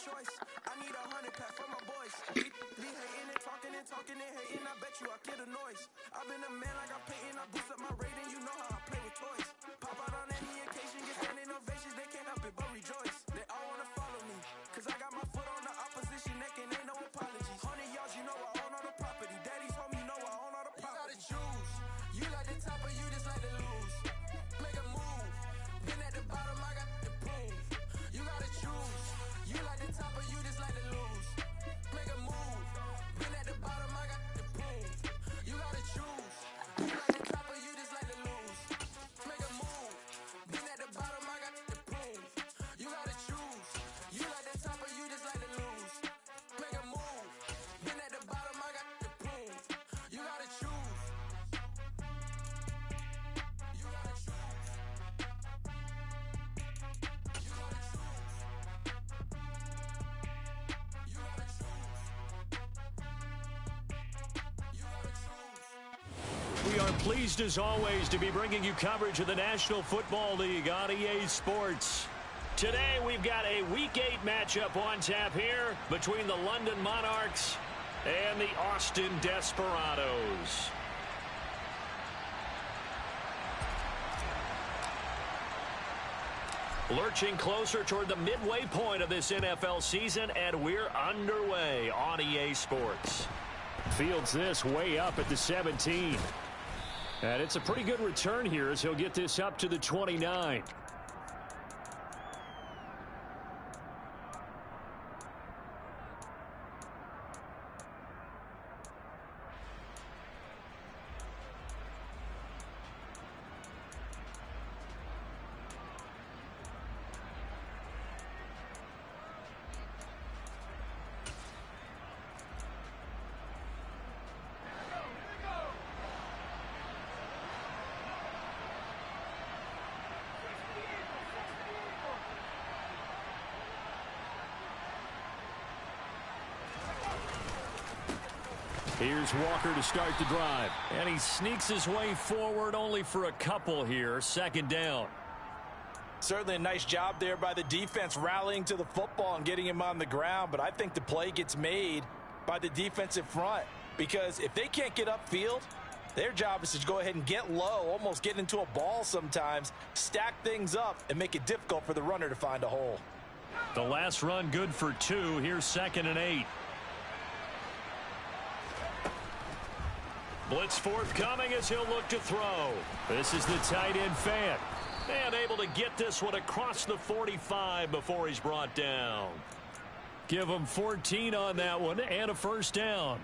choice. I need 100 pack for my boys. Be hating and talking and hating. I bet you I kill the noise. I've been a man like I'm painting. I boost up my rating. You know how I play with toys. Pop out on any occasion, get standing ovations. They can't help it but rejoice. They all wanna follow me, cause I got my foot on the opposition neck and ain't no apologies. 100 yards, you know I own all the property. Daddy's home, you know I own all the property. You gotta choose. You like the top or you just like to lose. Make a move. Been at the bottom, I got to prove. You gotta choose. You like the top or you just like to lose. Make a move. Been at the bottom, I got to prove. You gotta choose. You like the top or you just like to lose. Make a move. Been at the bottom, I got to prove. You gotta choose. You like the top or you just like to lose. Make a move. Been at the bottom, I got to prove. You gotta choose. You gotta choose. You gotta choose. You gotta choose. You gotta choose. We are pleased as always to be bringing you coverage of the National Football League on EA Sports. Today we've got a Week 8 matchup on tap here between the London Monarchs and the Austin Desperados. Lurching closer toward the midway point of this NFL season, and we're underway on EA Sports. Fields this way up at the 17. And it's a pretty good return here as he'll get this up to the 29. Here's Walker to start the drive. And he sneaks his way forward only for a couple here. Second down. Certainly a nice job there by the defense rallying to the football and getting him on the ground. But I think the play gets made by the defensive front. Because if they can't get upfield, their job is to go ahead and get low, almost get into a ball sometimes, stack things up, and make it difficult for the runner to find a hole. The last run good for 2. Here's 2nd and 8. Blitz forthcoming as he'll look to throw. This is the tight end fan. And able to get this one across the 45 before he's brought down. Give him 14 on that one and a first down.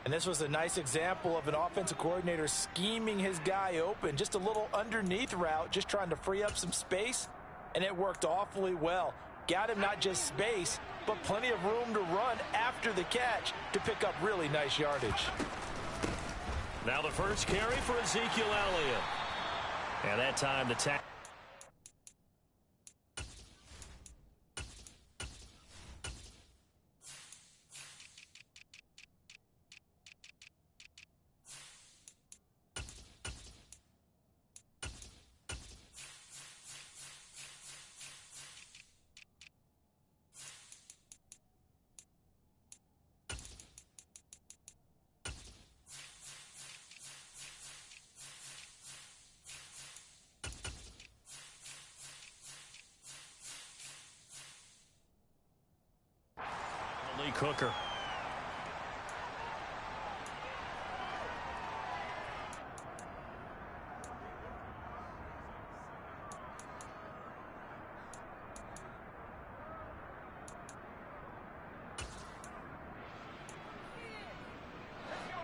And this was a nice example of an offensive coordinator scheming his guy open. Just a little underneath route, just trying to free up some space. And it worked awfully well. Got him not just space, but plenty of room to run after the catch to pick up really nice yardage. Now the first carry for Ezekiel Elliott. And that time the tackle. Cooker.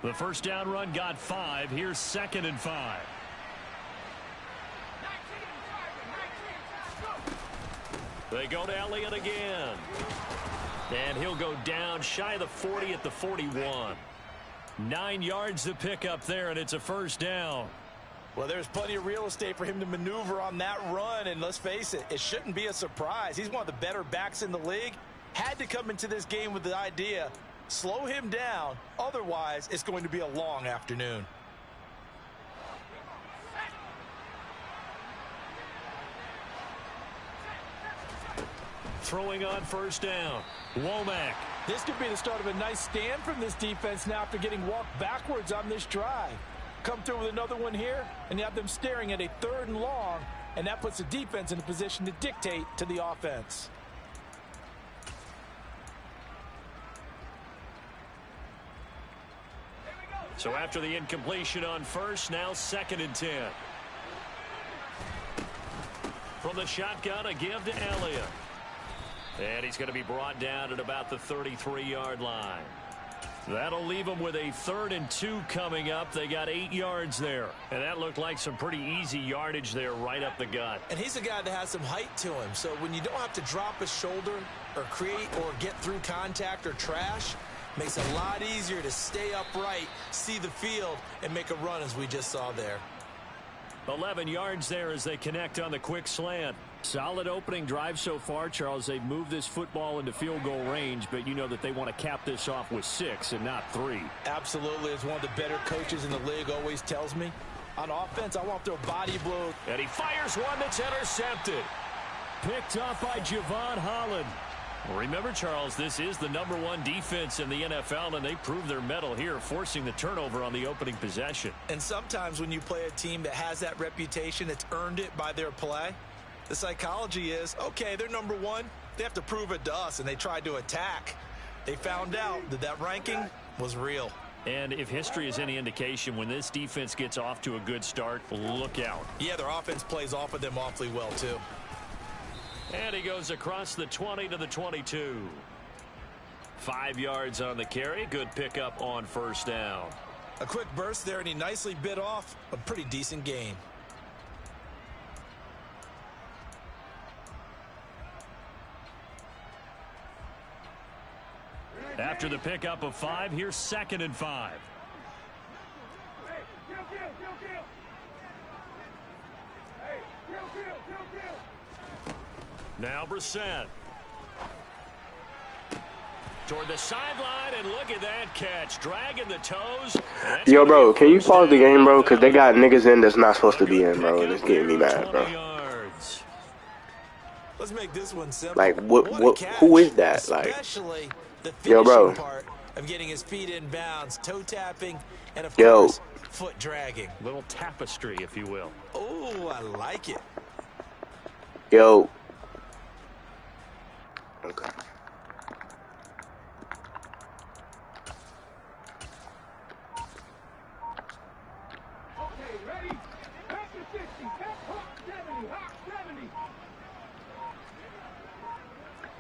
The first down run got 5. Here's 2nd and 5. They go to Elliott again. And he'll go down shy of the 40 at the 41. 9 yards to pick up there, and it's a first down. Well, there's plenty of real estate for him to maneuver on that run, and let's face it, it shouldn't be a surprise. He's one of the better backs in the league. Had to come into this game with the idea, slow him down, otherwise it's going to be a long afternoon. throwing on first down. Womack. This could be the start of a nice stand from this defense now after getting walked backwards on this drive. Come through with another one here, and you have them staring at a 3rd and long, and that puts the defense in a position to dictate to the offense. So after the incompletion on first, now 2nd and 10. From the shotgun, a give to Elliott. And he's going to be brought down at about the 33-yard line. That'll leave them with a 3rd and 2 coming up. They got 8 yards there. And that looked like some pretty easy yardage there right up the gut. And he's a guy that has some height to him. So when you don't have to drop a shoulder or create or get through contact or trash, makes it a lot easier to stay upright, see the field, and make a run as we just saw there. 11 yards there as they connect on the quick slant. Solid opening drive so far, Charles. They've moved this football into field goal range, but you know that they want to cap this off with 6 and not 3. Absolutely. As one of the better coaches in the league always tells me, on offense, I want to throw body blows. And he fires one that's intercepted. Picked off by Javon Holland. Remember, Charles, this is the #1 defense in the NFL, and they proved their mettle here, forcing the turnover on the opening possession. And sometimes when you play a team that has that reputation, it's earned it by their play. The psychology is, okay, they're #1. They have to prove it to us, and they tried to attack. They found out that that ranking was real. And if history is any indication, when this defense gets off to a good start, look out. Yeah, their offense plays off of them awfully well, too. And he goes across the 20 to the 22. 5 yards on the carry. Good pickup on first down. A quick burst there, and he nicely bit off a pretty decent gain. After the pickup of 5, here's 2nd and 5. Now Brissett. Toward the sideline, and look at that catch. Dragging the toes. Yo, bro, can you pause the game, bro? Because they got niggas in that's not supposed to be in, bro. And it's getting me mad, bro. Let's make this one simple. Like, who is that? Like, especially the yo, bro. Part of getting his feet in bounds, toe tapping, and of yo. course, foot dragging. Little tapestry, if you will. Oh, I like it. Yo. Okay. Ready? Back to 60. Back hop 70. Hop 70.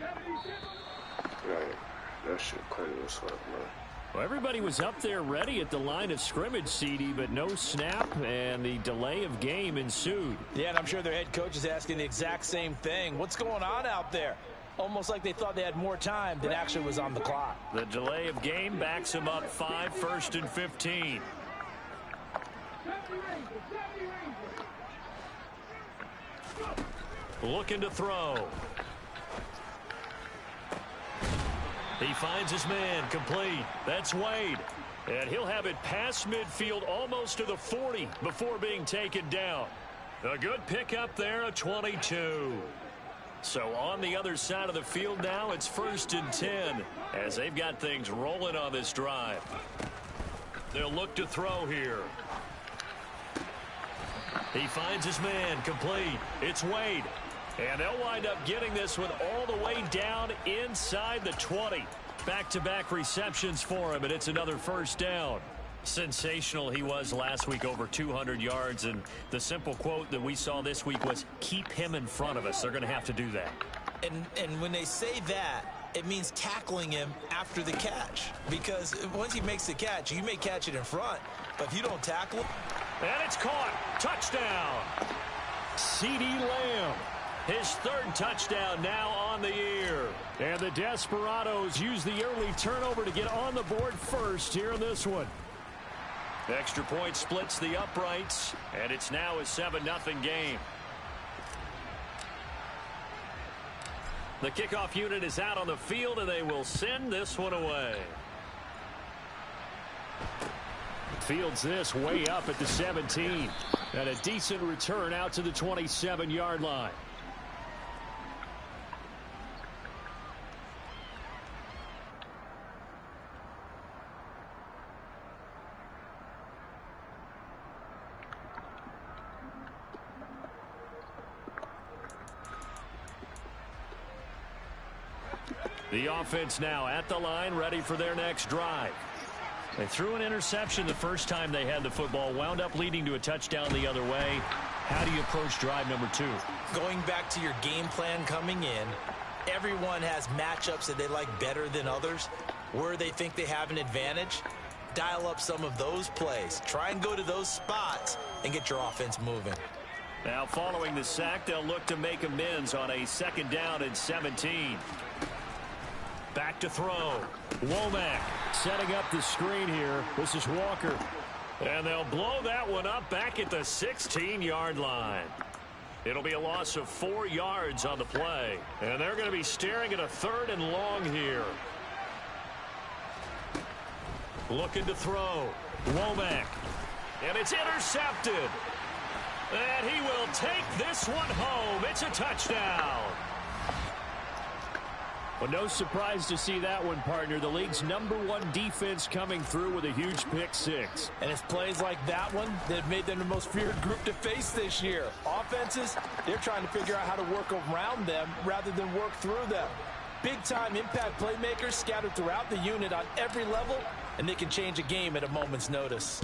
77. Right. That shit clean as fuck, bro. Well, everybody was up there ready at the line of scrimmage, CD, but no snap, and the delay of game ensued. Yeah, and I'm sure their head coach is asking the exact same thing. What's going on out there? Almost like they thought they had more time than actually was on the clock. The delay of game backs them up 5, 1st and 15. Looking to throw. He finds his man, complete. That's Wade. And he'll have it past midfield almost to the 40 before being taken down. A good pickup there, a 22. So on the other side of the field now, it's 1st and 10 as they've got things rolling on this drive. They'll look to throw here. He finds his man, complete. It's Wade. And they'll wind up getting this one all the way down inside the 20. Back-to-back receptions for him, and it's another first down. Sensational he was last week, over 200 yards, and the simple quote that we saw this week was, keep him in front of us. They're going to have to do that. And when they say that, it means tackling him after the catch. Because once he makes the catch, you may catch it in front, but if you don't tackle him. And it's caught. Touchdown. CD Lamb. His 3rd touchdown now on the year. And the Desperados use the early turnover to get on the board first here in this one. Extra point splits the uprights, and it's now a 7-0 game. The kickoff unit is out on the field, and they will send this one away. Fields this way up at the 17. And a decent return out to the 27-yard line. The offense now at the line, ready for their next drive. They threw an interception the first time they had the football, wound up leading to a touchdown the other way. How do you approach drive number 2? Going back to your game plan coming in, everyone has matchups that they like better than others. Where they think they have an advantage, dial up some of those plays. Try and go to those spots and get your offense moving. Now following the sack, they'll look to make amends on a 2nd down and 17. Back to throw. Womack setting up the screen here. This is Walker. And they'll blow that one up back at the 16-yard line. It'll be a loss of 4 yards on the play. And they're going to be staring at a 3rd and long here. Looking to throw. Womack. And it's intercepted. And he will take this one home. It's a touchdown. Well, no surprise to see that one, partner. The league's #1 defense coming through with a huge pick 6. And it's plays like that one that have made them the most feared group to face this year. Offenses, they're trying to figure out how to work around them rather than work through them. Big-time impact playmakers scattered throughout the unit on every level, and they can change a game at a moment's notice.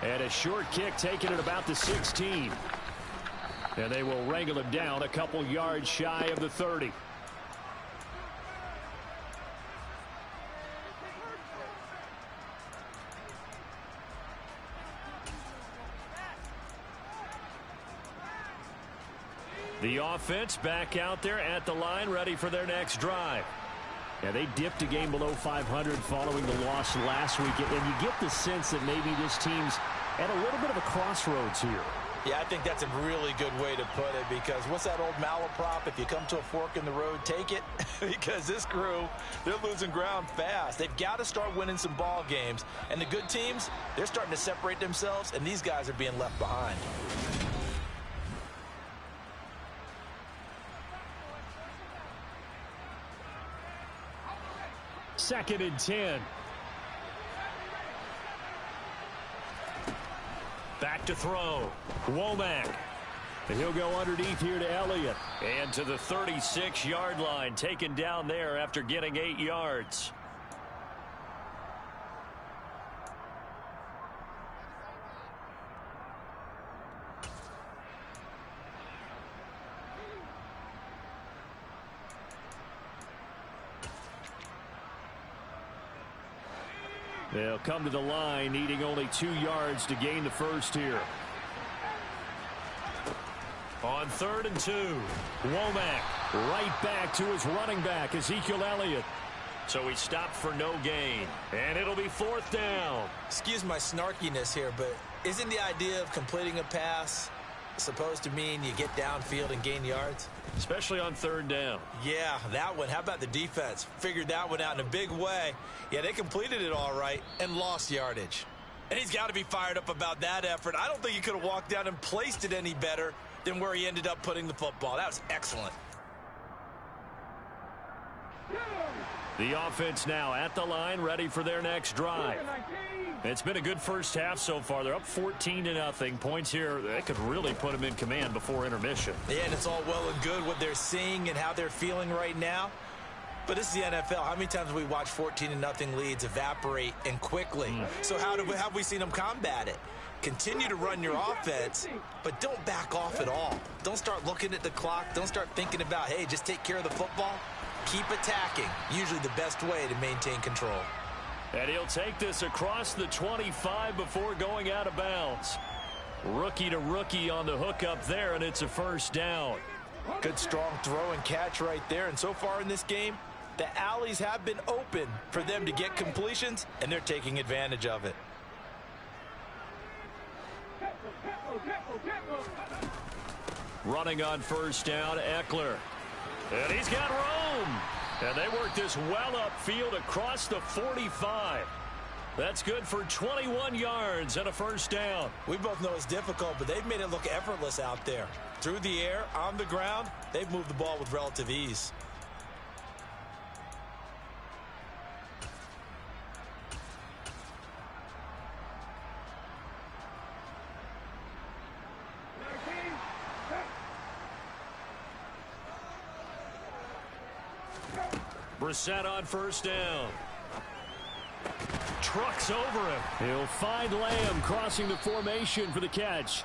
And a short kick taken at about the 16. And they will wrangle him down a couple yards shy of the 30. The offense back out there at the line, ready for their next drive. Yeah, they dipped a game below 500 following the loss last week, and you get the sense that maybe this team's at a little bit of a crossroads here. Yeah, I think that's a really good way to put it, because what's that old malaprop? If you come to a fork in the road, take it. Because this crew, they're losing ground fast. They've got to start winning some ball games. And the good teams, they're starting to separate themselves, and these guys are being left behind. Second and 10. Back to throw. Womack. He'll go underneath here to Elliott. And to the 36-yard line, taken down there after getting 8 yards. They'll come to the line, needing only 2 yards to gain the first here. On 3rd and 2, Womack right back to his running back, Ezekiel Elliott. So he stopped for no gain, and it'll be 4th down. Excuse my snarkiness here, but isn't the idea of completing a pass supposed to mean you get downfield and gain yards? Especially on 3rd down. Yeah, that one. How about the defense? Figured that one out in a big way. Yeah, they completed it all right and lost yardage. And he's got to be fired up about that effort. I don't think he could have walked down and placed it any better than where he ended up putting the football. That was excellent. The offense now at the line, ready for their next drive. It's been a good first half so far. They're up 14-0. Points here, that could really put them in command before intermission. Yeah, and it's all well and good what they're seeing and how they're feeling right now. But this is the NFL. How many times have we watched 14-0 leads evaporate and quickly? So how have we seen them combat it? Continue to run your offense, but don't back off at all. Don't start looking at the clock. Don't start thinking about, hey, just take care of the football. Keep attacking. Usually the best way to maintain control. And he'll take this across the 25 before going out of bounds. Rookie to rookie on the hookup there, and it's a 1st down. Good strong throw and catch right there. And so far in this game, the alleys have been open for them to get completions, and they're taking advantage of it. Running on 1st down, Eckler. And he's got room. And they work this well upfield across the 45. That's good for 21 yards and a 1st down. We both know it's difficult, but they've made it look effortless out there. Through the air, on the ground, they've moved the ball with relative ease. Brissett on first down. Trucks over him. He'll find Lamb crossing the formation for the catch.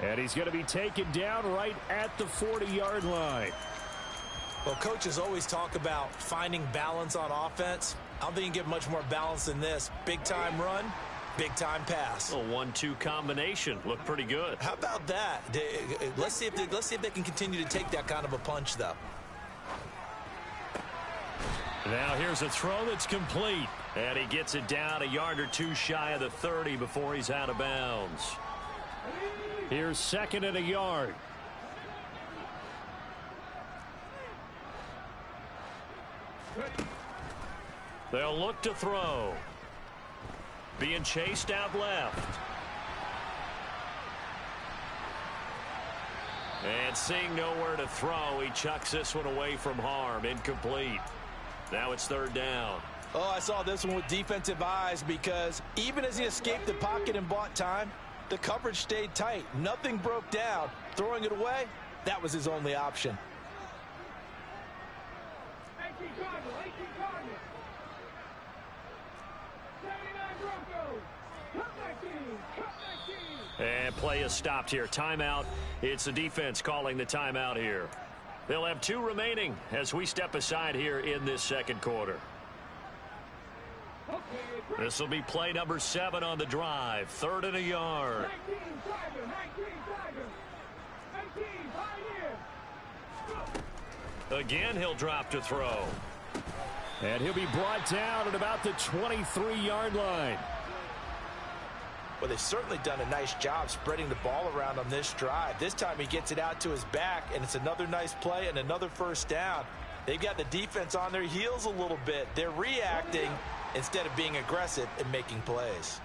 And he's going to be taken down right at the 40-yard line. Well, coaches always talk about finding balance on offense. I don't think you can get much more balance than this. Big-time run, big-time pass. A 1-2 combination. Looked pretty good. How about that? Let's see if they can continue to take that kind of a punch, though. Now here's a throw that's complete. And he gets it down a yard or two shy of the 30 before he's out of bounds. Here's 2nd and a yard. They'll look to throw. Being chased out left. And seeing nowhere to throw, he chucks this one away from harm. Incomplete. Now it's 3rd down. Oh, I saw this one with defensive eyes because even as he escaped the pocket and bought time, the coverage stayed tight. Nothing broke down. Throwing it away, that was his only option. 18 Cardinals. 79 Broncos. Cut that team. And play is stopped here. Timeout. It's the defense calling the timeout here. They'll have 2 remaining as we step aside here in this 2nd quarter. This will be play number 7 on the drive. 3rd and a yard. 19 Pioneer. Again, he'll drop to throw. And he'll be brought down at about the 23-yard line. Well, they've certainly done a nice job spreading the ball around on this drive. This time he gets it out to his back, and it's another nice play and another 1st down. They've got the defense on their heels a little bit. They're reacting instead of being aggressive and making plays.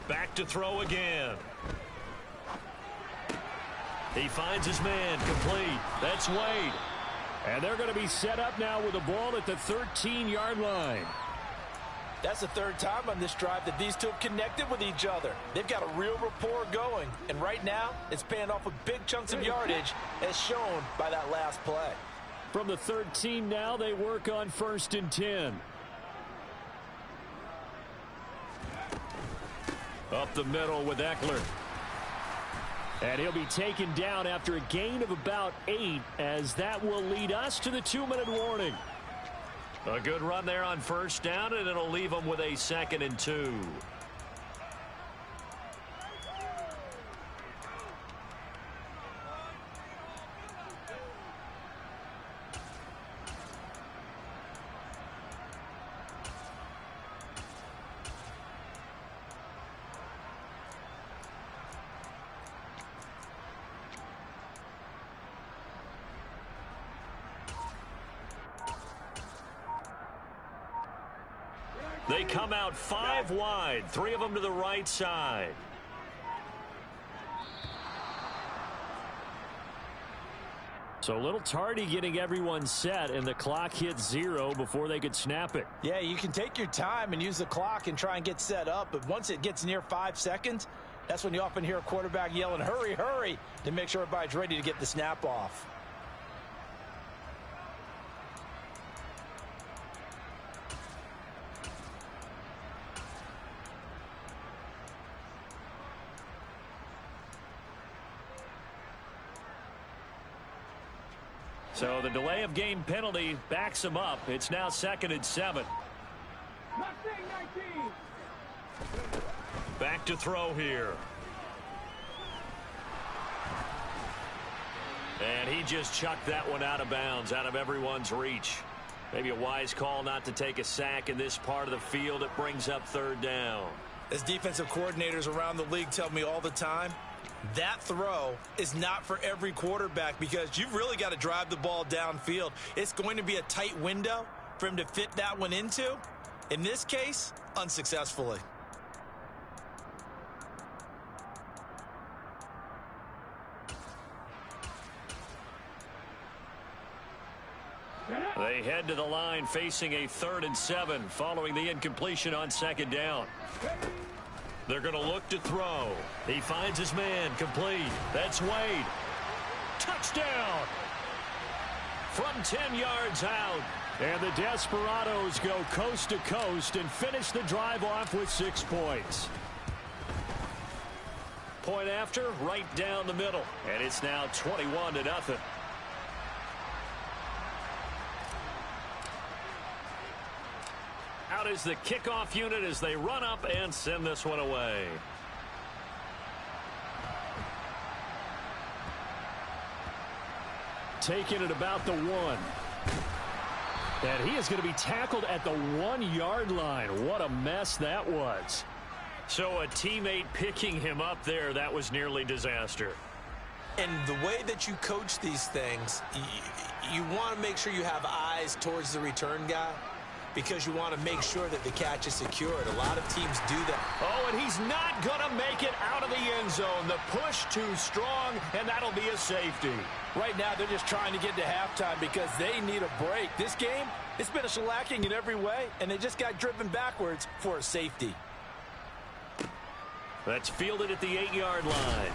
Back to throw again. He finds his man, complete. That's Wade. And they're going to be set up now with the ball at the 13-yard line. That's the 3rd time on this drive that these two have connected with each other. They've got a real rapport going. And right now, it's paying off with big chunks of yardage as shown by that last play. From the 13 now, they work on 1st and 10. Up the middle with Eckler. And he'll be taken down after a gain of about 8, as that will lead us to the 2-minute warning. A good run there on 1st down, and it'll leave them with a 2nd and 2. They come out 5 wide, 3 of them to the right side. So a little tardy getting everyone set, and the clock hits 0 before they could snap it. Yeah, you can take your time and use the clock and try and get set up, but once it gets near 5 seconds, that's when you often hear a quarterback yelling, hurry, hurry, to make sure everybody's ready to get the snap off. So the delay of game penalty backs him up. It's now 2nd and 7. Back to throw here. And he just chucked that one out of bounds, out of everyone's reach. Maybe a wise call not to take a sack in this part of the field. It brings up 3rd down. As defensive coordinators around the league tell me all the time, that throw is not for every quarterback because you've really got to drive the ball downfield. It's going to be a tight window for him to fit that one into. In this case, unsuccessfully. They head to the line facing a 3rd and 7 following the incompletion on 2nd down. They're going to look to throw. He finds his man, complete. That's Wade. Touchdown! From 10 yards out. And the Desperados go coast to coast and finish the drive off with 6 points. Point after, right down the middle. And it's now 21-0. Out is the kickoff unit as they run up and send this one away. Taking it about the 1. And he is going to be tackled at the 1-yard line. What a mess that was. So a teammate picking him up there, that was nearly disaster. And the way that you coach these things, you want to make sure you have eyes towards the return guy because you want to make sure that the catch is secured. A lot of teams do that. Oh, and he's not going to make it out of the end zone. The push too strong, and that'll be a safety. Right now, they're just trying to get to halftime because they need a break. This game, it's been a shellacking in every way, and they just got driven backwards for a safety. That's fielded at the 8-yard line.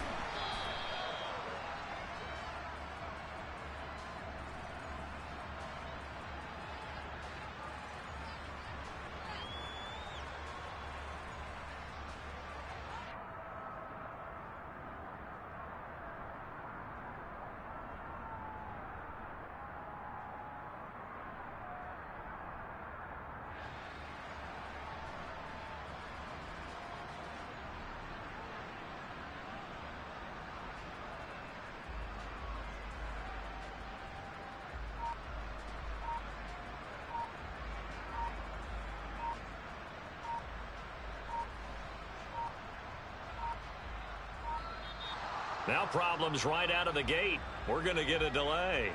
Now problems right out of the gate. We're going to get a delay.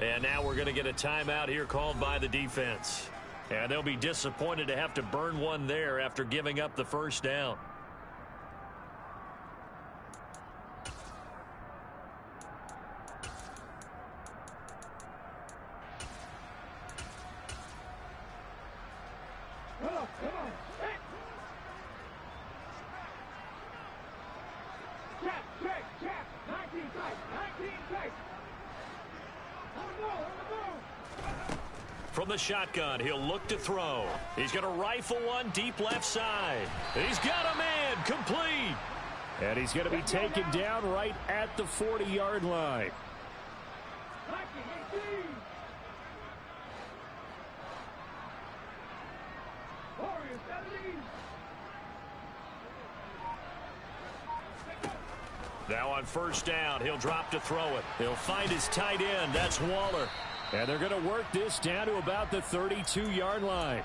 And now we're going to get a timeout here called by the defense. And they'll be disappointed to have to burn one there after giving up the first down. From the shotgun, he'll look to throw. He's going to rifle one deep left side. He's got a man complete. And he's going to be taken down right at the 40-yard line. Now on first down, he'll drop to throw it. He'll find his tight end. That's Waller. And they're going to work this down to about the 32-yard line.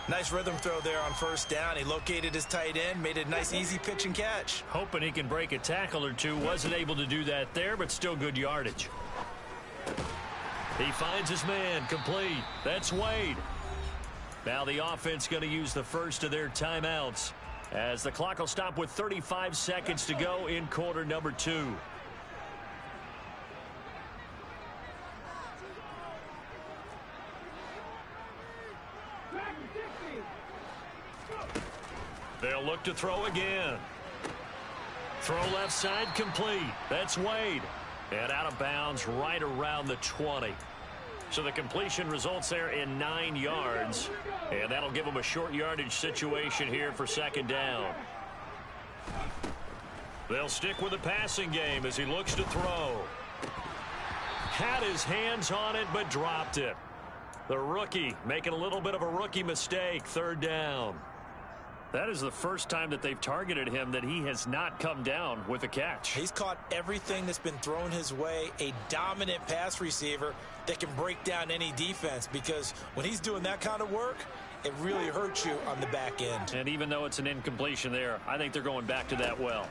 Nice rhythm throw there on first down. He located his tight end, made a nice easy pitch and catch. Hoping he can break a tackle or two. Wasn't able to do that there, but still good yardage. He finds his man complete. That's Wade. Now the offense going to use the first of their timeouts, as the clock will stop with 35 seconds to go in quarter number 2. They'll look to throw again. Throw left side complete. That's Wade. And out of bounds right around the 20. So the completion results there in 9 yards. And that'll give them a short yardage situation here for second down. They'll stick with the passing game as he looks to throw. Had his hands on it, but dropped it. The rookie making a little bit of a rookie mistake. Third down. That is the first time that they've targeted him that he has not come down with a catch. He's caught everything that's been thrown his way. A dominant pass receiver that can break down any defense, because when he's doing that kind of work, it really hurts you on the back end. And even though it's an incompletion there, I think they're going back to that well.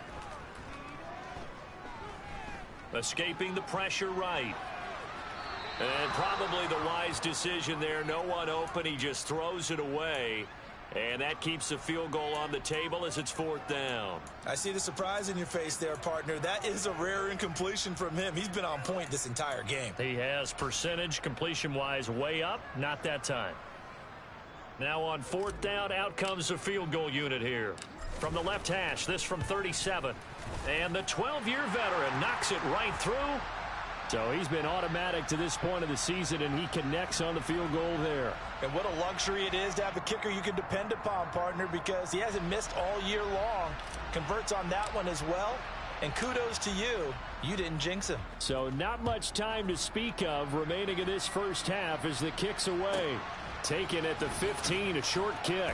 Escaping the pressure right. And probably the wise decision there. No one open. He just throws it away. And that keeps the field goal on the table as it's fourth down. I see the surprise in your face there, partner. That is a rare incompletion from him. He's been on point this entire game. He has percentage completion-wise way up. Not that time. Now on fourth down, out comes the field goal unit here. From the left hash, this from 37. And the 12-year veteran knocks it right through. So he's been automatic to this point of the season, and he connects on the field goal there. And what a luxury it is to have a kicker you can depend upon, partner, because he hasn't missed all year long. Converts on that one as well. And kudos to you. You didn't jinx him. So not much time to speak of remaining in this first half as the kick's away. Taken at the 15, a short kick.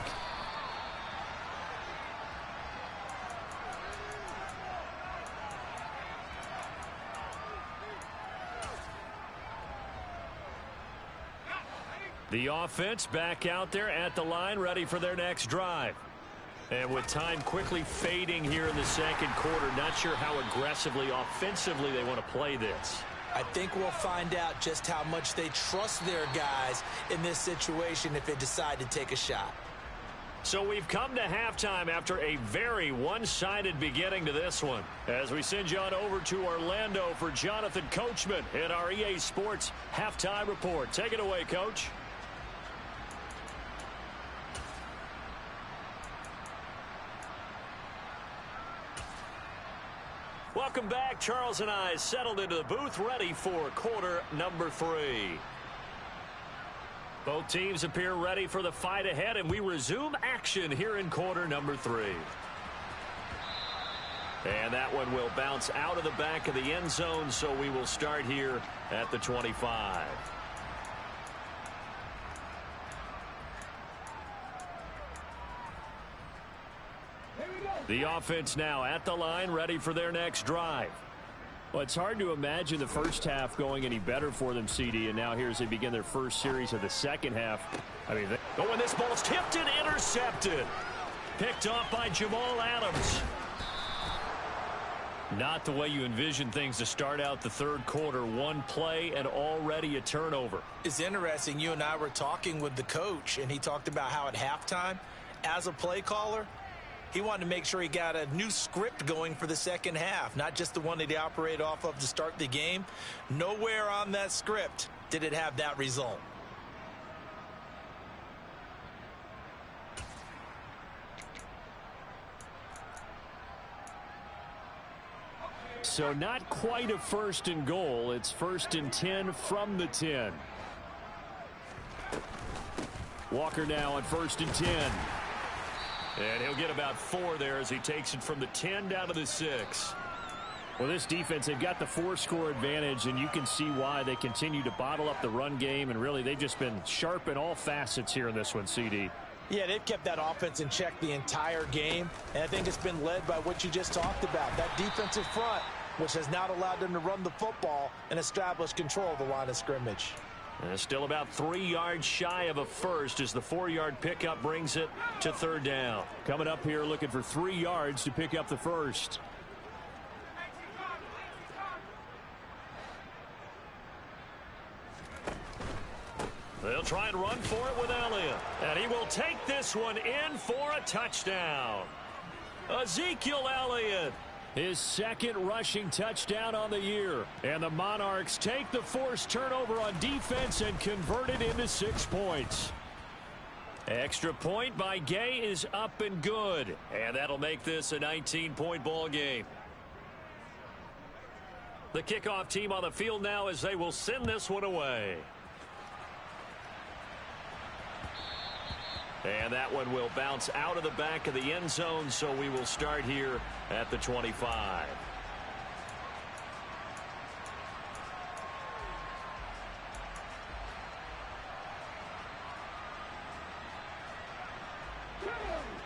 The offense back out there at the line, ready for their next drive. And with time quickly fading here in the second quarter, not sure how aggressively, offensively they want to play this. I think we'll find out just how much they trust their guys in this situation if they decide to take a shot. So we've come to halftime after a very one-sided beginning to this one. As we send you on over to Orlando for Jonathan Coachman in our EA Sports Halftime Report. Take it away, Coach. Welcome back. Charles and I settled into the booth, ready for quarter number 3. Both teams appear ready for the fight ahead, and we resume action here in quarter number 3. And that one will bounce out of the back of the end zone, so we will start here at the 25. The offense now at the line, ready for their next drive. Well, it's hard to imagine the first half going any better for them, CD, and now here as they begin their first series of the second half. I mean, when this ball's tipped and intercepted. Picked off by Jamal Adams. Not the way you envision things to start out the third quarter. One play and already a turnover. It's interesting. You and I were talking with the coach, and he talked about how at halftime, as a play caller, he wanted to make sure he got a new script going for the second half, not just the one that he operated off of to start the game. Nowhere on that script did it have that result. So not quite a first and goal. It's first and 10 from the 10. Walker now on first and 10. And he'll get about 4 there as he takes it from the 10 down to the 6. Well, this defense, they've got the 4-score advantage, and you can see why they continue to bottle up the run game, and really they've just been sharp in all facets here in this one, CD. Yeah, they've kept that offense in check the entire game, and I think it's been led by what you just talked about, that defensive front, which has not allowed them to run the football and establish control of the line of scrimmage. And still about 3 yards shy of a first as the 4-yard pickup brings it to third down. Coming up here looking for 3 yards to pick up the first. They'll try and run for it with Elliott. And he will take this one in for a touchdown. Ezekiel Elliott, his second rushing touchdown on the year. And the Monarchs take the forced turnover on defense and convert it into 6 points. Extra point by Gay is up and good. And that'll make this a 19-point ball game. The kickoff team on the field now as they will send this one away. And that one will bounce out of the back of the end zone, so we will start here at the 25.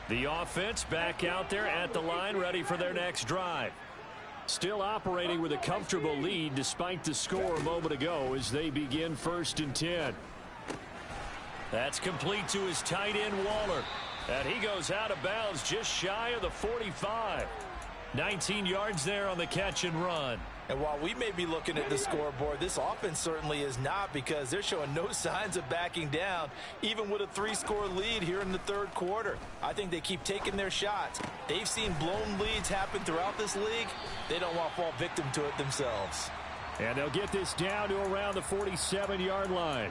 The offense back out there at the line, ready for their next drive. Still operating with a comfortable lead despite the score a moment ago as they begin first and 10. That's complete to his tight end, Waller. And he goes out of bounds just shy of the 45. 19 yards there on the catch and run. And while we may be looking at the scoreboard, this offense certainly is not, because they're showing no signs of backing down, even with a 3-score lead here in the third quarter. I think they keep taking their shots. They've seen blown leads happen throughout this league. They don't want to fall victim to it themselves. And they'll get this down to around the 47-yard line.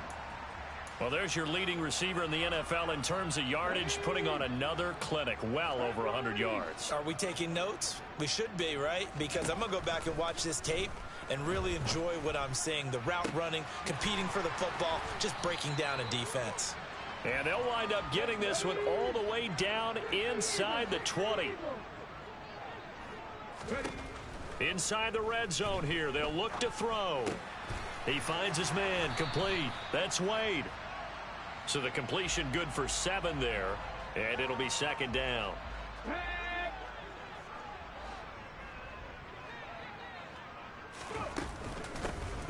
Well, there's your leading receiver in the NFL in terms of yardage, putting on another clinic, well over 100 yards. Are we taking notes? We should be, right? Because I'm going to go back and watch this tape and really enjoy what I'm seeing. The route running, competing for the football, just breaking down a defense. And they'll wind up getting this one all the way down inside the 20. Inside the red zone here, they'll look to throw. He finds his man, complete. That's Wade. So the completion good for 7 there, and it'll be second down.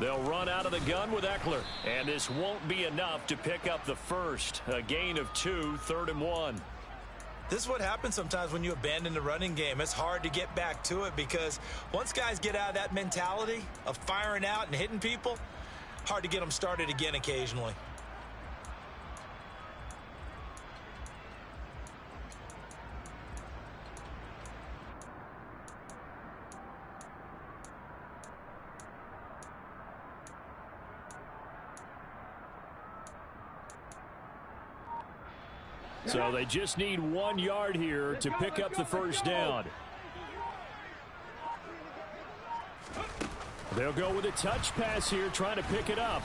They'll run out of the gun with Eckler, and this won't be enough to pick up the first. A gain of 2, 3rd and 1. This is what happens sometimes when you abandon the running game. It's hard to get back to it because once guys get out of that mentality of firing out and hitting people, hard to get them started again occasionally. So they just need 1 yard here to pick up the first down. They'll go with a touch pass here, trying to pick it up.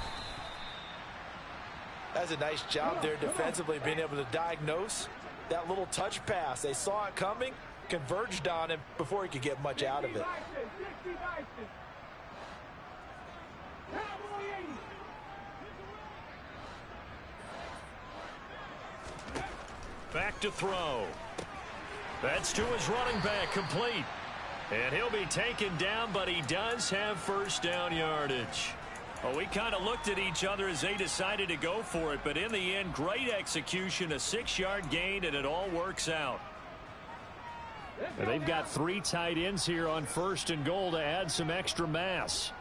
That's a nice job there defensively, being able to diagnose that little touch pass. They saw it coming, converged on him before he could get much out of it. Back to throw. That's to his running back, complete. And he'll be taken down, but he does have first down yardage. Well, we kind of looked at each other as they decided to go for it, but in the end, great execution, a 6-yard gain, and it all works out. And they've got 3 tight ends here on 1st and goal to add some extra mass.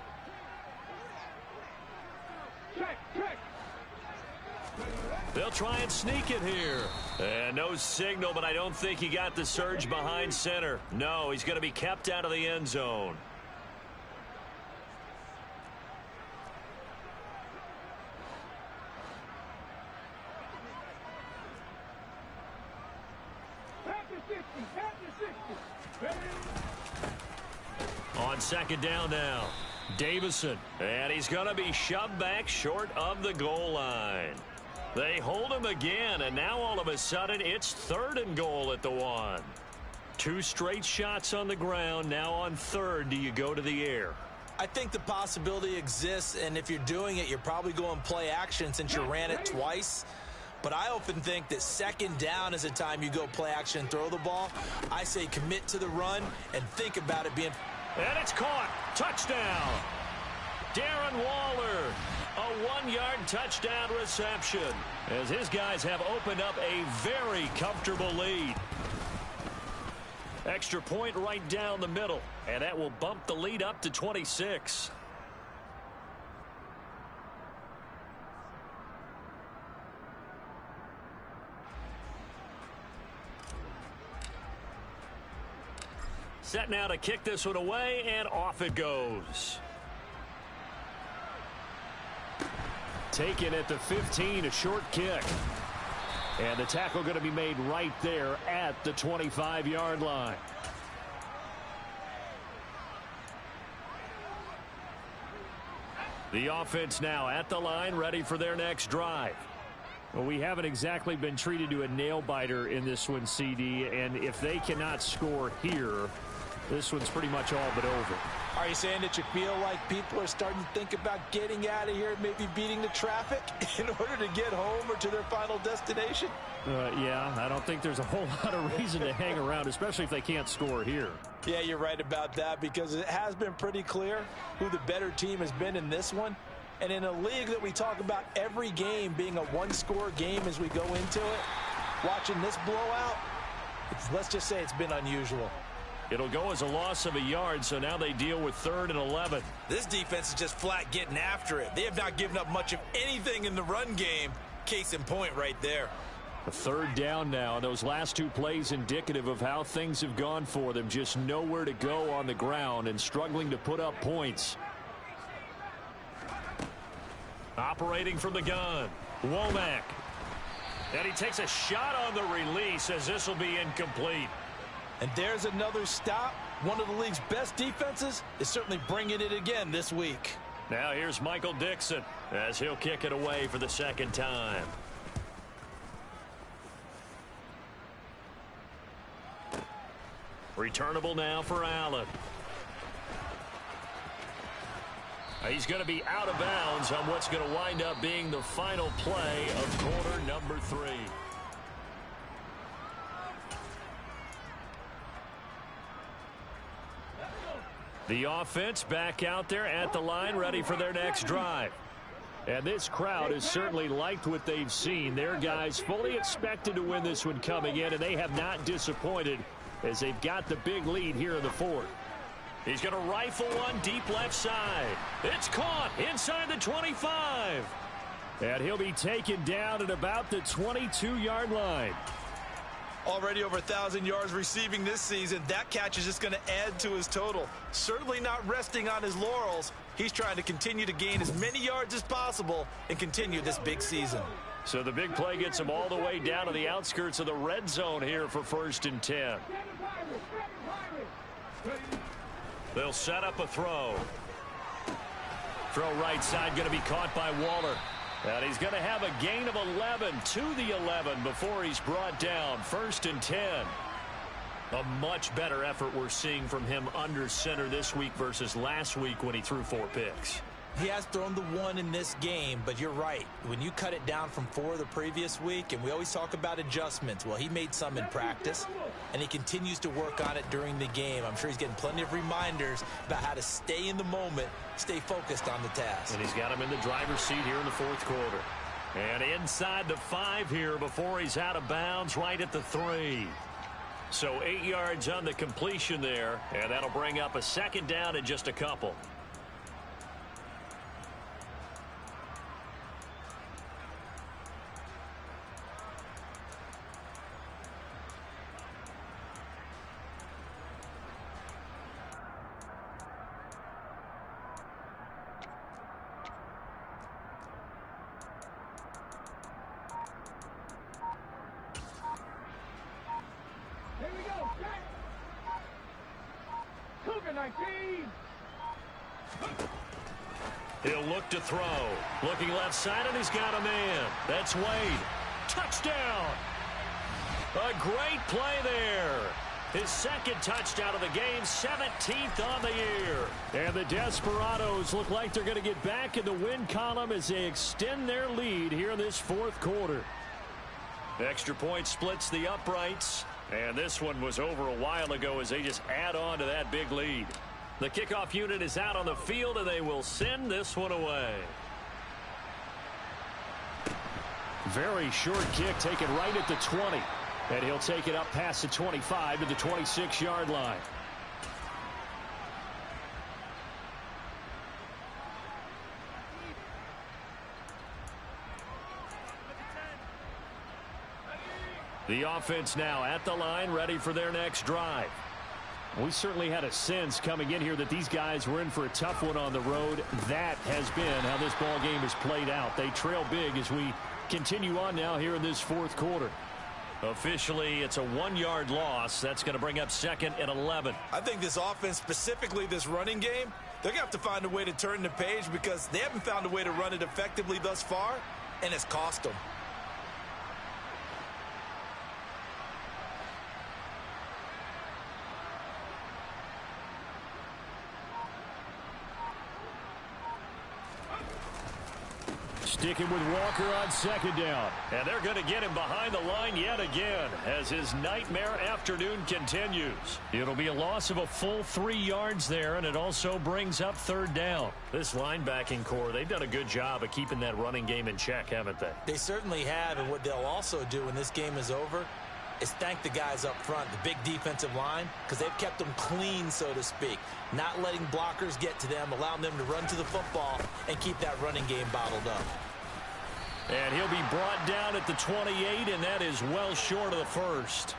They'll try and sneak it here. And no signal, but I don't think he got the surge behind center. No, he's going to be kept out of the end zone. On 2nd down now, Davison. And he's going to be shoved back short of the goal line. They hold him again, and now all of a sudden it's 3rd and goal at the 1. 2 straight shots on the ground. Now on 3rd, do you go to the air? I think the possibility exists, and if you're doing it, you're probably going play action since you ran it twice. But I often think that 2nd down is a time you go play action and throw the ball. I say commit to the run and think about it being... And it's caught. Touchdown. Darren Waller. A 1-yard touchdown reception as his guys have opened up a very comfortable lead. Extra point right down the middle, and that will bump the lead up to 26. Set now to kick this one away, and off it goes. Taken at the 15, a short kick. And the tackle going to be made right there at the 25-yard line. The offense now at the line, ready for their next drive. Well, we haven't exactly been treated to a nail-biter in this one, CD, and if they cannot score here, this one's pretty much all but over. Are you saying that you feel like people are starting to think about getting out of here, maybe beating the traffic in order to get home or to their final destination? Yeah, I don't think there's a whole lot of reason to hang around, especially if they can't score here. Yeah, you're right about that, because it has been pretty clear who the better team has been in this one. And in a league that we talk about every game being a one-score game as we go into it, watching this blowout, let's just say it's been unusual. It'll go as a loss of a yard, so now they deal with 3rd and 11. This defense is just flat getting after it. They have not given up much of anything in the run game. Case in point right there. A 3rd down now, and those last 2 plays indicative of how things have gone for them. Just nowhere to go on the ground and struggling to put up points. Operating from the gun, Womack. And he takes a shot on the release as this will be incomplete. And there's another stop. One of the league's best defenses is certainly bringing it again this week. Now here's Michael Dixon as he'll kick it away for the 2nd time. Returnable now for Allen. He's going to be out of bounds on what's going to wind up being the final play of quarter number 3. The offense back out there at the line, ready for their next drive. And this crowd has certainly liked what they've seen. Their guys fully expected to win this one coming in, and they have not disappointed as they've got the big lead here in the 4th. He's going to rifle one deep left side. It's caught inside the 25. And he'll be taken down at about the 22-yard line. Already over 1,000 yards receiving this season. That catch is just going to add to his total. Certainly not resting on his laurels. He's trying to continue to gain as many yards as possible and continue this big season. So the big play gets him all the way down to the outskirts of the red zone here for 1st and 10. They'll set up a throw. Throw right side going to be caught by Waller. And he's going to have a gain of 11 to the 11 before he's brought down. 1st and 10. A much better effort we're seeing from him under center this week versus last week when he threw 4 picks. He has thrown the 1 in this game, but you're right. When you cut it down from 4 the previous week, and we always talk about adjustments, well, he made some in practice, and he continues to work on it during the game. I'm sure he's getting plenty of reminders about how to stay in the moment, stay focused on the task. And he's got him in the driver's seat here in the 4th quarter. And inside the 5 here before he's out of bounds right at the 3. So 8 yards on the completion there, and that'll bring up a second down in just a couple. He'll look to throw. Looking left side, and he's got a man. That's Wade. Touchdown! A great play there. His second touchdown of the game, 17th on the year. And the Desperados look like they're going to get back in the win column as they extend their lead here in this fourth quarter. Extra point splits the uprights. And this one was over a while ago as they just add on to that big lead. The kickoff unit is out on the field, and they will send this one away. Very short kick taken right at the 20. And he'll take it up past the 25 to the 26-yard line. The offense now at the line, ready for their next drive. We certainly had a sense coming in here that these guys were in for a tough one on the road. That has been how this ball game has played out. They trail big as we continue on now here in this fourth quarter. Officially, it's a 1-yard loss. That's going to bring up 2nd and 11. I think this offense, specifically this running game, they're going to have to find a way to turn the page because they haven't found a way to run it effectively thus far, and it's cost them. Sticking with Walker on 2nd down. And they're going to get him behind the line yet again as his nightmare afternoon continues. It'll be a loss of a full 3 yards there, and it also brings up 3rd down. This linebacking core, they've done a good job of keeping that running game in check, haven't they? They certainly have, and what they'll also do when this game is over is thank the guys up front, the big defensive line, because they've kept them clean, so to speak. Not letting blockers get to them, allowing them to run to the football and keep that running game bottled up. And he'll be brought down at the 28, and that is well short of the first.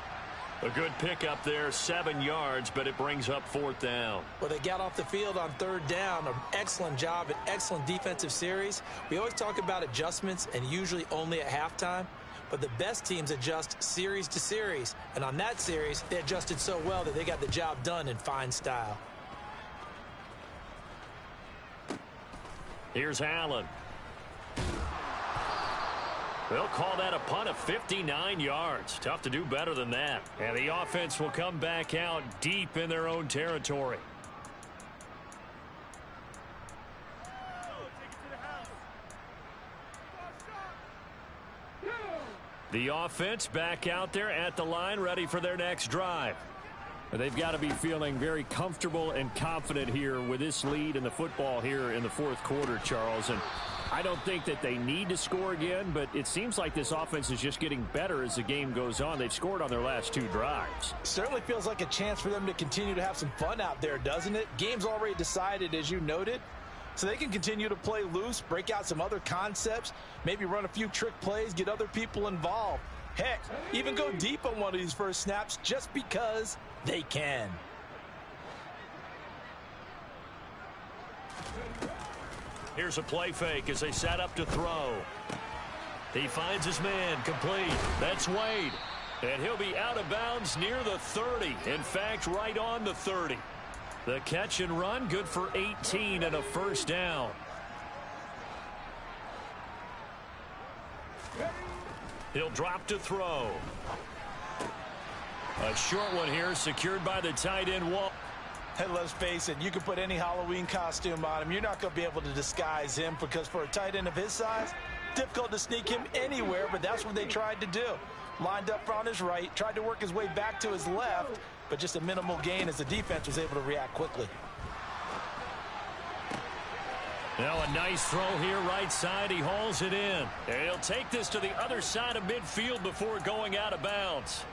A good pickup there, 7 yards, but it brings up 4th down. Well, they got off the field on 3rd down. An excellent job, an excellent defensive series. We always talk about adjustments, and usually only at halftime. But the best teams adjust series to series. And on that series, they adjusted so well that they got the job done in fine style. Here's Allen. They'll call that a punt of 59 yards. Tough to do better than that. And the offense will come back out deep in their own territory. The offense back out there at the line, ready for their next drive. They've got to be feeling very comfortable and confident here with this lead in the football here in the fourth quarter, Charles. And I don't think that they need to score again, but it seems like this offense is just getting better as the game goes on. They've scored on their last 2 drives. Certainly feels like a chance for them to continue to have some fun out there, doesn't it? Game's already decided, as you noted. So they can continue to play loose, break out some other concepts, maybe run a few trick plays, get other people involved. Heck, even go deep on one of these first snaps just because they can. Here's a play fake as they set up to throw. He finds his man, complete. That's Wade. And he'll be out of bounds near the 30. In fact, right on the 30. The catch and run, good for 18 and a first down. He'll drop to throw. A short one here, secured by the tight end wall. And let's face it, you can put any Halloween costume on him. You're not going to be able to disguise him because for a tight end of his size, difficult to sneak him anywhere, but that's what they tried to do. Lined up on his right, tried to work his way back to his left, but just a minimal gain as the defense was able to react quickly. Now a nice throw here, right side. He hauls it in. And he'll take this to the other side of midfield before going out of bounds.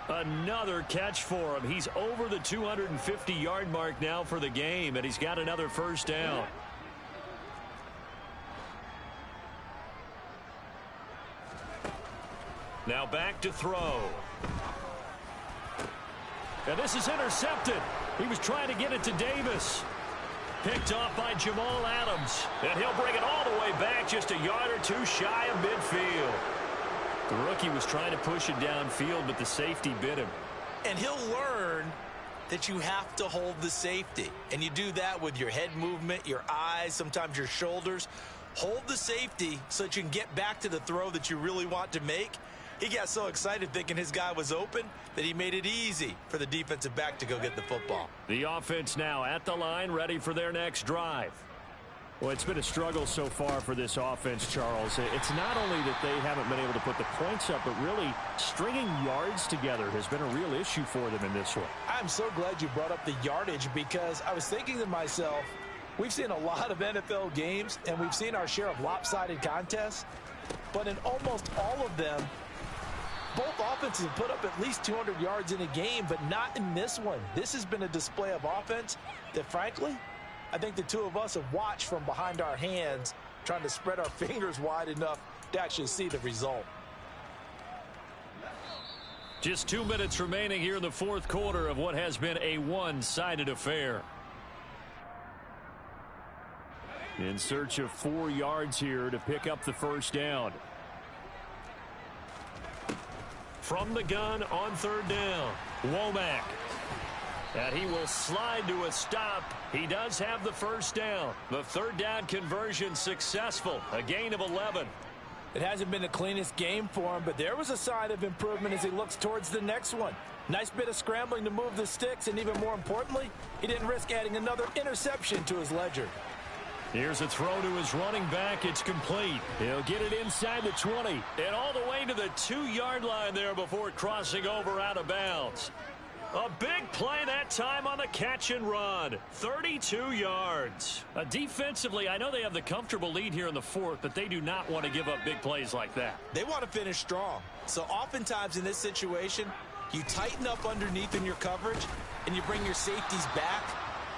Another catch for him. He's over the 250-yard mark now for the game, and he's got another first down. Now back to throw. And this is intercepted. He was trying to get it to Davis. Picked off by Jamal Adams. And he'll bring it all the way back just a yard or two shy of midfield. The rookie was trying to push it downfield, but the safety bit him. And he'll learn that you have to hold the safety. And you do that with your head movement, your eyes, sometimes your shoulders. Hold the safety so that you can get back to the throw that you really want to make. He got so excited thinking his guy was open that he made it easy for the defensive back to go get the football. The offense now at the line, ready for their next drive. Well, it's been a struggle so far for this offense, Charles. It's not only that they haven't been able to put the points up, but really stringing yards together has been a real issue for them in this one. I'm so glad you brought up the yardage because I was thinking to myself, we've seen a lot of NFL games and we've seen our share of lopsided contests, but in almost all of them, both offenses have put up at least 200 yards in a game, but not in this one. This has been a display of offense that, frankly, I think the two of us have watched from behind our hands, trying to spread our fingers wide enough to actually see the result. Just 2 minutes remaining here in the fourth quarter of what has been a one-sided affair. In search of 4 yards here to pick up the first down. From the gun on third down, Womack. And he will slide to a stop. He does have the first down. The third down conversion successful. A gain of 11. It hasn't been the cleanest game for him, but there was a sign of improvement as he looks towards the next one. Nice bit of scrambling to move the sticks, and even more importantly, he didn't risk adding another interception to his ledger. Here's a throw to his running back. It's complete. He'll get it inside the 20 and all the way to the 2-yard line there before crossing over out of bounds. A big play that time on the catch and run. 32 yards. Defensively, I know they have the comfortable lead here in the fourth, but they do not want to give up big plays like that. They want to finish strong. So oftentimes in this situation, you tighten up underneath in your coverage and you bring your safeties back.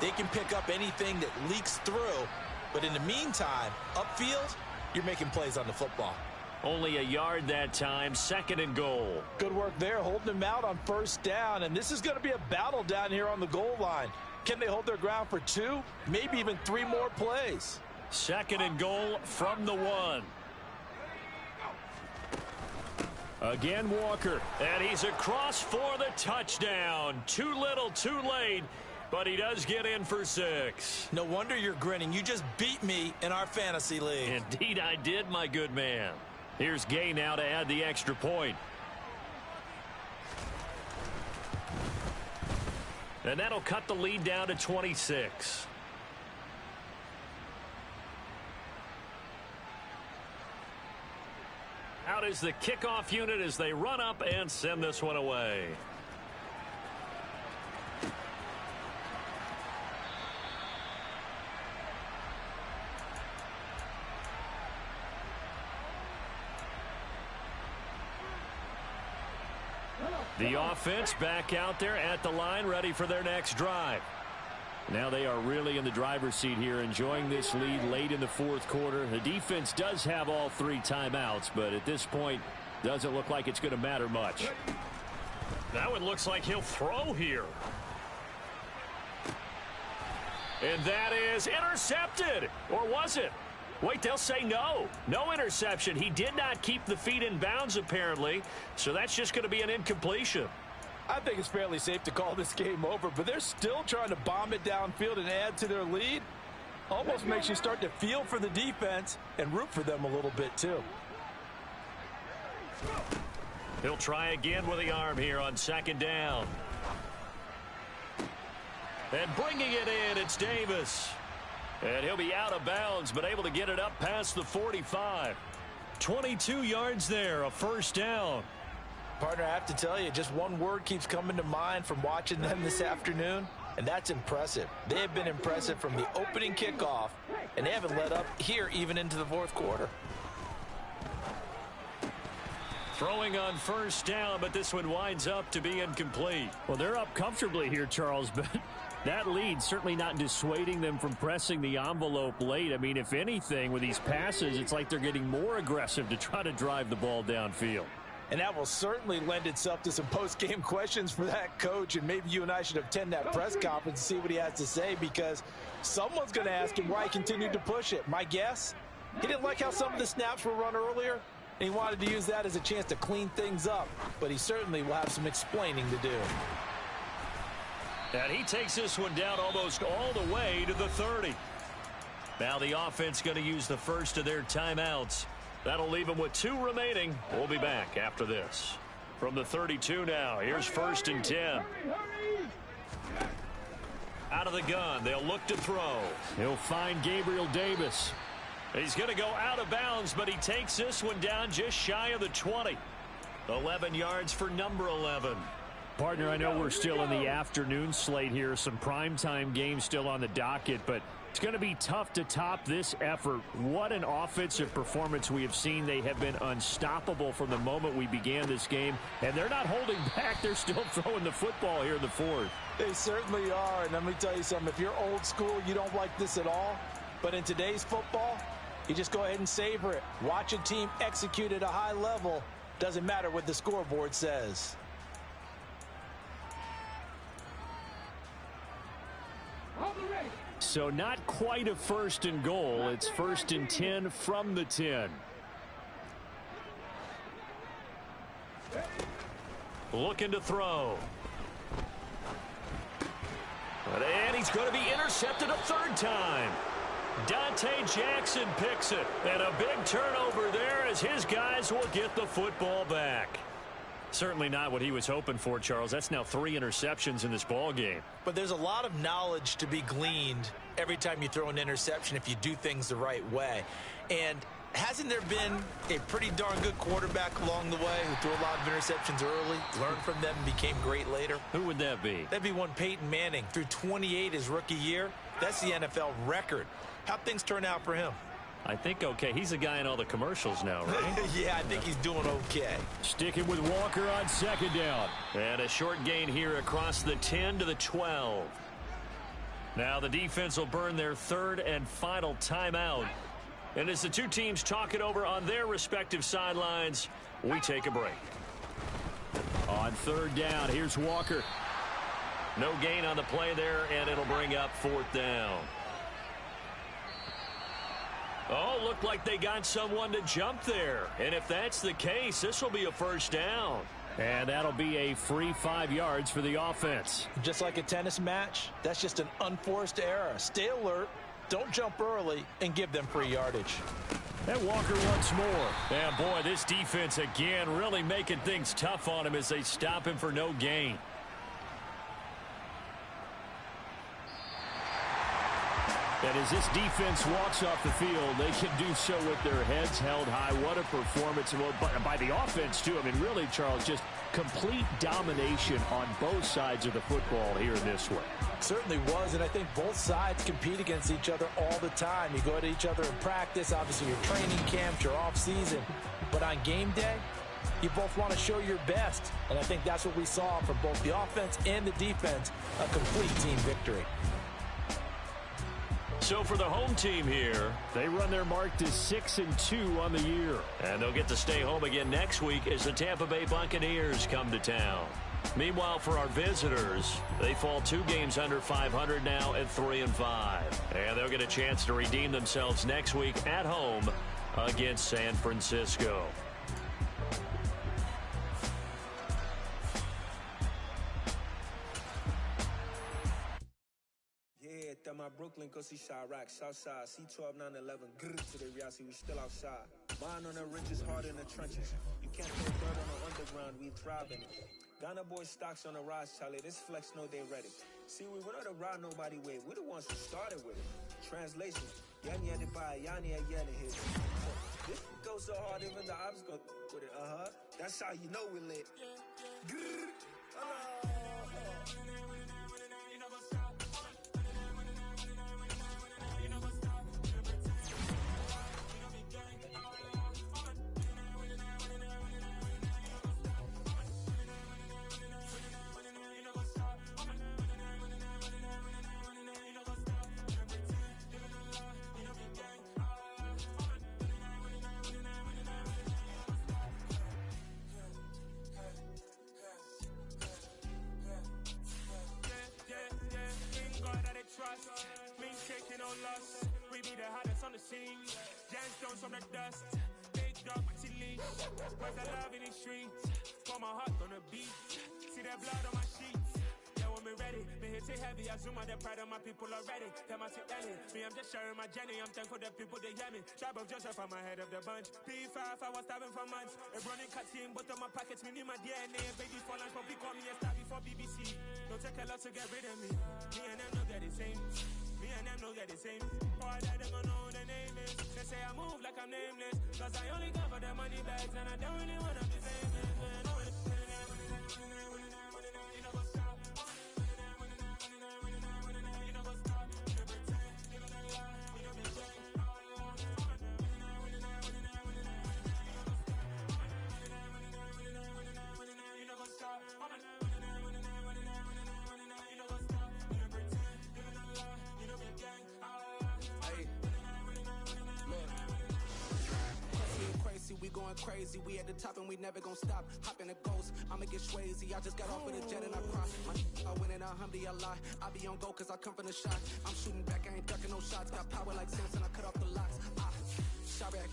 They can pick up anything that leaks through. But in the meantime, upfield, you're making plays on the football. Only a yard that time, 2nd and goal. Good work there, holding them out on first down. And this is going to be a battle down here on the goal line. Can they hold their ground for 2, maybe even 3 more plays? 2nd and goal from the 1. Again, Walker. And he's across for the touchdown. Too little, too late. But he does get in for 6. No wonder you're grinning. You just beat me in our fantasy league. Indeed I did, my good man. Here's Gay now to add the extra point. And that'll cut the lead down to 26. Out is the kickoff unit as they run up and send this one away. The offense back out there at the line, ready for their next drive. Now they are really in the driver's seat here, enjoying this lead late in the fourth quarter. The defense does have all 3 timeouts, but at this point, doesn't look like it's going to matter much. That one looks like he'll throw here. And that is intercepted. Or was it? Wait, they'll say no. No interception. He did not keep the feet in bounds, apparently. So that's just going to be an incompletion. I think it's fairly safe to call this game over, but they're still trying to bomb it downfield and add to their lead. Almost makes you start to feel for the defense and root for them a little bit, too. He'll try again with the arm here on 2nd down. And bringing it in, it's Davis. And he'll be out of bounds, but able to get it up past the 45. 22 yards there, a first down. Partner, I have to tell you, just one word keeps coming to mind from watching them this afternoon, and that's impressive. They have been impressive from the opening kickoff, and they haven't let up here even into the fourth quarter. Throwing on first down, but this one winds up to be incomplete. Well, they're up comfortably here, Charles, but that lead certainly not dissuading them from pressing the envelope late. I mean, if anything, with these passes, it's like they're getting more aggressive to try to drive the ball downfield. And that will certainly lend itself to some post-game questions for that coach, and maybe you and I should attend that press conference and see what he has to say, because someone's going to ask him why he continued to push it. My guess, he didn't like how some of the snaps were run earlier, and he wanted to use that as a chance to clean things up, but he certainly will have some explaining to do. And he takes this one down almost all the way to the 30. Now the offense going to use the first of their timeouts. That'll leave them with 2 remaining. We'll be back after this. From the 32 now, here's 1st and 10. Out of the gun, they'll look to throw. He'll find Gabriel Davis. He's going to go out of bounds, but he takes this one down just shy of the 20. 11 yards for number 11. Partner, I know we're still in the afternoon slate here. Some primetime games still on the docket, but it's going to be tough to top this effort. What an offensive performance we have seen. They have been unstoppable from the moment we began this game, and they're not holding back. They're still throwing the football here in the 4th. They certainly are, and let me tell you something. If you're old school, you don't like this at all. But in today's football, you just go ahead and savor it. Watch a team execute at a high level. Doesn't matter what the scoreboard says. So not quite a 1st and goal. It's 1st and 10 from the 10. Looking to throw. And he's going to be intercepted a 3rd time. Dante Jackson picks it. And a big turnover there as his guys will get the football back. Certainly not what he was hoping for, Charles. That's now 3 interceptions in this ball game. But there's a lot of knowledge to be gleaned every time you throw an interception if you do things the right way. And hasn't there been a pretty darn good quarterback along the way who threw a lot of interceptions early, learned from them, and became great later? Who would that be? That'd be one Peyton Manning. Threw 28 his rookie year. That's the NFL record. How'd things turn out for him? I think okay. He's a guy in all the commercials now, right? Yeah, I think he's doing okay. Sticking with Walker on 2nd down. And a short gain here across the 10 to the 12. Now the defense will burn their 3rd and final timeout. And as the 2 teams talk it over on their respective sidelines, we take a break. On 3rd down, here's Walker. No gain on the play there, and it'll bring up 4th down. Oh, looked like they got someone to jump there. And if that's the case, this will be a 1st down. And that'll be a free 5 yards for the offense. Just like a tennis match, that's just an unforced error. Stay alert, don't jump early, and give them free yardage. And Walker once more. And boy, this defense again really making things tough on him as they stop him for no gain. And as this defense walks off the field, they can do so with their heads held high. What a performance by the offense, too. I mean, really, Charles, just complete domination on both sides of the football here in this one. Certainly was, and I think both sides compete against each other all the time. You go at each other in practice, obviously your training camps, your off-season. But on game day, you both want to show your best. And I think that's what we saw from both the offense and the defense, a complete team victory. So for the home team here, they run their mark to 6-2 on the year. And they'll get to stay home again next week as the Tampa Bay Buccaneers come to town. Meanwhile, for our visitors, they fall 2 games under 500 now at 3-5. And they'll get a chance to redeem themselves next week at home against San Francisco. My Brooklyn, go see Chirac, Southside, C12, 911, grrr to the reality, we still outside. Mine on the riches, hard in the trenches. You can't throw dirt on the underground, we thrive in it. Ghana boy stocks on the rise, Charlie, this flex know they ready. See, we were not the ride nobody way, we the ones who started with it. Translation, Yanni had to buy, Yanni had Yanni hit. This goes so hard, even the ops go with it, That's how you know we lit. Grrr, us. Mean shaking no loss. We be the hottest on the scene. Jam stones from the dust. Big dog, chili. Where's the love in the streets? Pour my heart on the beat. See that blood on my sheets. Yeah, when me ready, me hit it heavy. I zoom out the pride of my people already. Them I sit ready. Me, I'm just sharing my journey. I'm thankful that people they hear me. Tribe of Joseph, I'm ahead of the bunch. P5, I was starving for months. A running cutscene, but on my pockets, me need my DNA. Baby for lunch, but we call me a star before BBC. Don't take a lot to get rid of me. Me and them don't get the same. Me and them don't get the same. Boy, that them don't know what the name is. They say I move like I'm nameless. Cause I only cover the money bags and I don't really wanna be famous. We going crazy, we at the top and we never gonna stop. Hop in a ghost, I'ma get swayzy. I just got off of the jet and I crossed. I win in a Humvee, I lie. I be on go cause I come from the shot. I'm shooting back, I ain't ducking no shots. Got power like Samson, I cut off the locks. Sharek,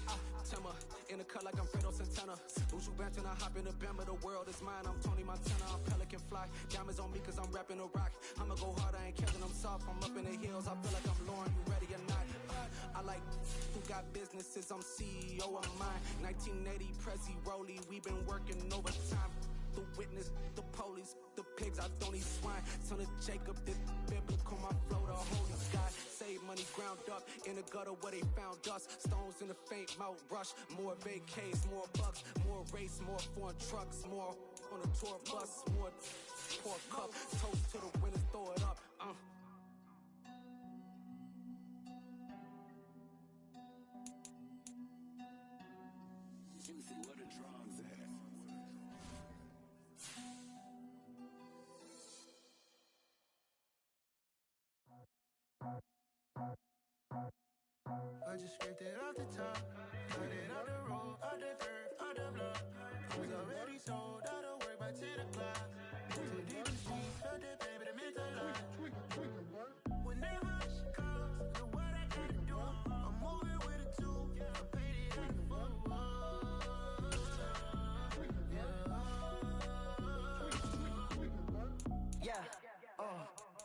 Timber, in the cut like I'm Fredo Santana. Buju Banton, I hop in the Bama, the world is mine. I'm Tony Montana, I'm Pelican Fly. Diamonds on me cause I'm rapping a rock. I'ma go hard, I ain't caring, I'm soft. I'm up in the hills, I feel like I'm Lauren, you ready or not? I like who got businesses, I'm CEO of mine. 1980, Prezi Rolly, we been working overtime. The witness, the police, the pigs, I don't eat swine. Son of Jacob, this biblical, my flow, the holy sky. Save money ground up in the gutter where they found dust. Stones in the faint mouth rush. More vacays, more bucks, more race, more foreign trucks, more on a tour bus, more pour cup. Toast to the winners, throw it up. Juicy, what the drums at? I just scraped it off the top, cut it out the road, out the dirt, out the block. I was already sold, out of work by 10 o'clock. Too deep in the streets, felt that baby, that meant a lot. Whenever she calls, know what I gotta do. I'm moving with a two, I paid it out the full. Yeah,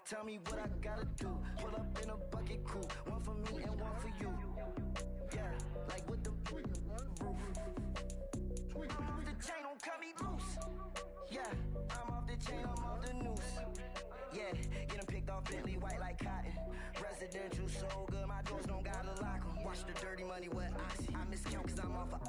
tell me what I gotta do. Pull up in a bucket crew, one for me and one for you. Yeah, like with the roof. I'm off the chain, don't cut me loose. Yeah, I'm off the chain, I'm off the noose. Yeah, get them picked off Bentley, white like cotton. Residential so good, my doors don't gotta lock 'em. Watch the dirty money with oxy. I miscount cause I'm off a...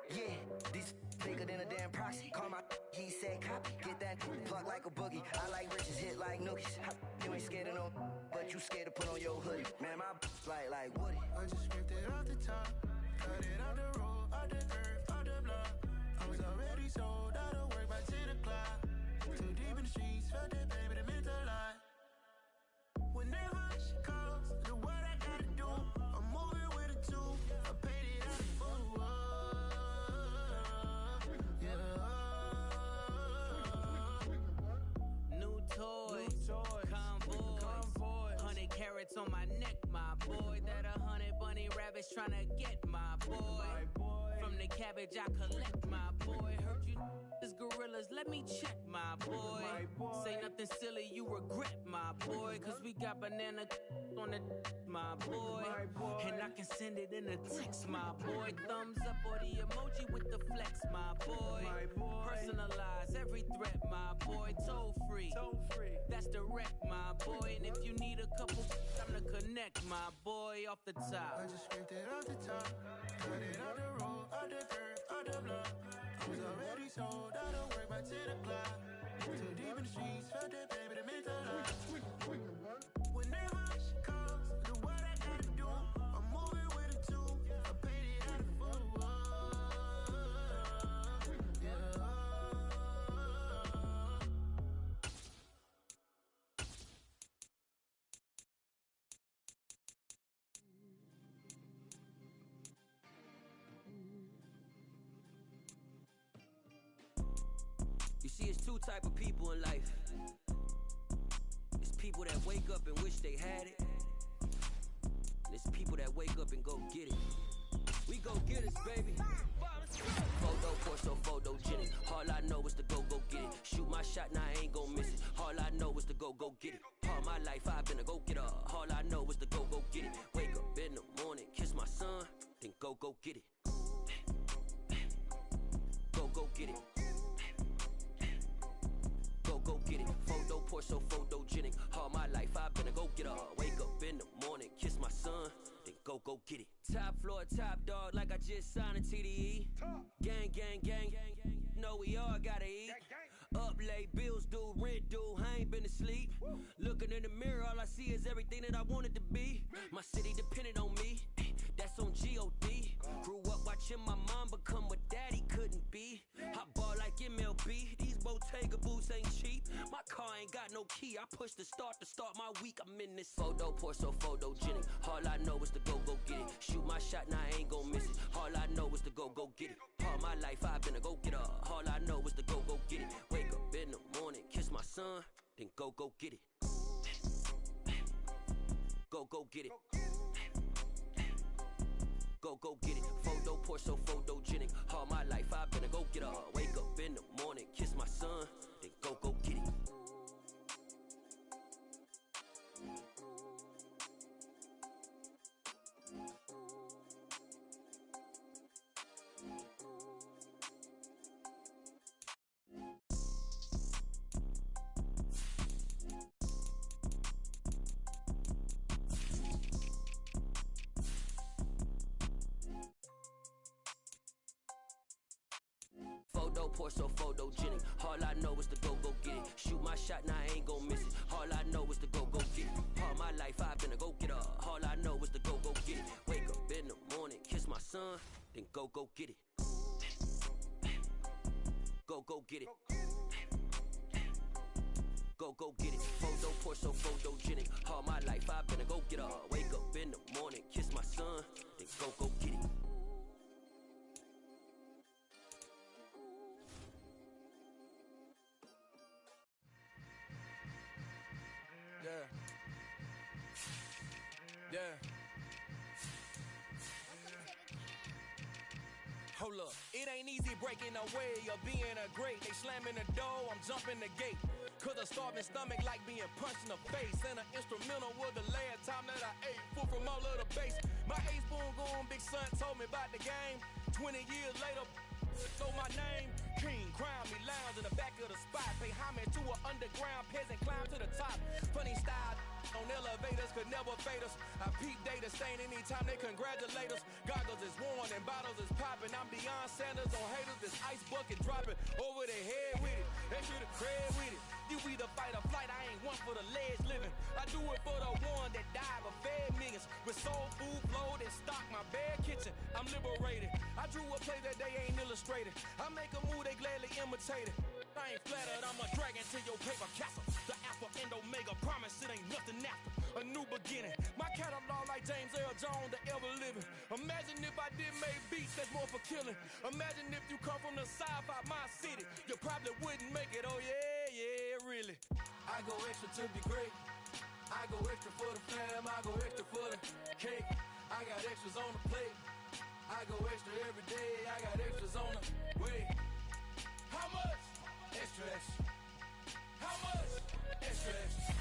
Yeah, these bigger than a damn proxy. Call my he said copy. Get that plug like a boogie. I like riches, hit like nookies. You ain't scared of no, but you scared to put on your hoodie. Man, my like Woody. I just scraped it off the top, cut it out the road, out the dirt, out the block. I was already sold, out of work by 10 o'clock. Too deep in the streets, felt that baby, that meant a lot. Whenever she calls, know what I gotta do. I'm moving with a two, I paid it out for. New toy, convoy, 100 carats on my neck, my boy. That 100 bunny rabbits tryna get my boy. From the cabbage I collect, my boy. Heard you is gorillas, let me check, my boy. Say nothing silly, you regret, my boy. Cause we got banana on the my boy. And I can send it in a text, my boy. Thumbs up or the emoji with the flex, my boy. Personalize every threat, my boy. Toll free, that's direct, my boy. And if you need a couple, time to connect, my boy, off the top. I just scraped it off the top, cut it out the road, out the dirt, out the block. I was already sold, out of work by 10 o'clock. Too deep in the streets, felt that baby, that meant a lot. Whenever she calls, know what I gotta do. I'm moving with a two, I paid it out the full. You see, it's two type of people in life. It's people that wake up and wish they had it. There's people that wake up and go get it. We go get it, baby. Photo, torso, photogenic. All I know is to go get it. Shoot my shot, now I ain't gon' miss it. All I know is to go get it. All my life I've been a go-getter. All I know is to go get it. Wake up in the morning, kiss my son, then go get it. Go get it. Go get it. Photo, torso, photogenic. All my life I've been a go-getter. Wake up in the morning, kiss my son, then go get it. Top floor, top dog, like I just signed a TDE. Gang, gang, gang, know we all gotta eat. Up late, bills due, rent due, I ain't been asleep. Looking in the mirror, all I see is everything that I wanted to be. My city depended on me, that's on G.O.D. Grew up watching my mom become what daddy couldn't be. I ball like MLB, these Bottega boots ain't cheap. My car ain't got no key, I push the start my week. I'm in this photo, torso, photogenic. All I know is to go get it. Shoot my shot, now I ain't gon' miss it. All I know is to go get it. All my life I've been a go-getter. All I know is to go get it. Wake up in the morning, kiss my son, then go get it. Go get it. Go get it. Photo, torso, photogenic. All my life I've been a go-getter. Wake up in the morning, kiss my son, then go get it. Photo, torso, photogenic. All I know is to go get it. Shoot my shot, now I ain't gon' miss it. All I know is to go get it. All my life I've been a go-getter. All I know is to go get it. Wake up in the morning, kiss my son, then go get it. Go get it. Go get it. Photo, torso, photogenic. All my life I've been a go-getter. Wake up in the morning, kiss my son, then go get it. Yeah. Hold up, it ain't easy breaking away or being a great. They slamming the door, I'm jumping the gate. Cause a starving stomach like being punched in the face. And an instrumental was the last time that I ate. Full from all of the bass. My A-spoon going big son told me about the game. 20 years later, know my name. King, crown me, lounge in the back of the spot. Pay homage to an underground peasant, climb to the top. Funny style on elevators could never fade us. I peep data stain anytime they congratulate us. Goggles is worn and bottles is popping. I'm beyond Sanders on haters, this ice bucket dropping over their head with it. They should have cred with it. You either fight or flight, I ain't one for the ledge living. I do it for the one that died but fed millions. With soul food flowed and stocked my bare kitchen. I'm liberated. I drew a play that they ain't illustrated. I make a move, they gladly imitate it. I ain't flattered, I'm a dragon to your paper castle. The alpha and omega, promise it ain't nothing after. A new beginning. My catalog like James Earl Jones, the ever living. Imagine if I did make beats that's more for killing. Imagine if you come from the south out my city. You probably wouldn't make it, oh yeah, really. I go extra to be great. I go extra for the fam, I go extra for the cake. I got extras on the plate. I go extra every day, I got extras on the way. How much? Extra, extra. How much? Extra, extra.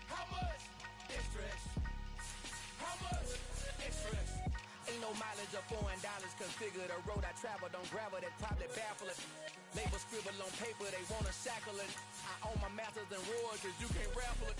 How much? Extra, extra. How much? Extra, extra. Ain't no mileage of $4 configure the road I travel. Don't gravel that probably baffle it. Label scribble on paper, they wanna shackle it. I own my masters and royalties, you can't raffle it.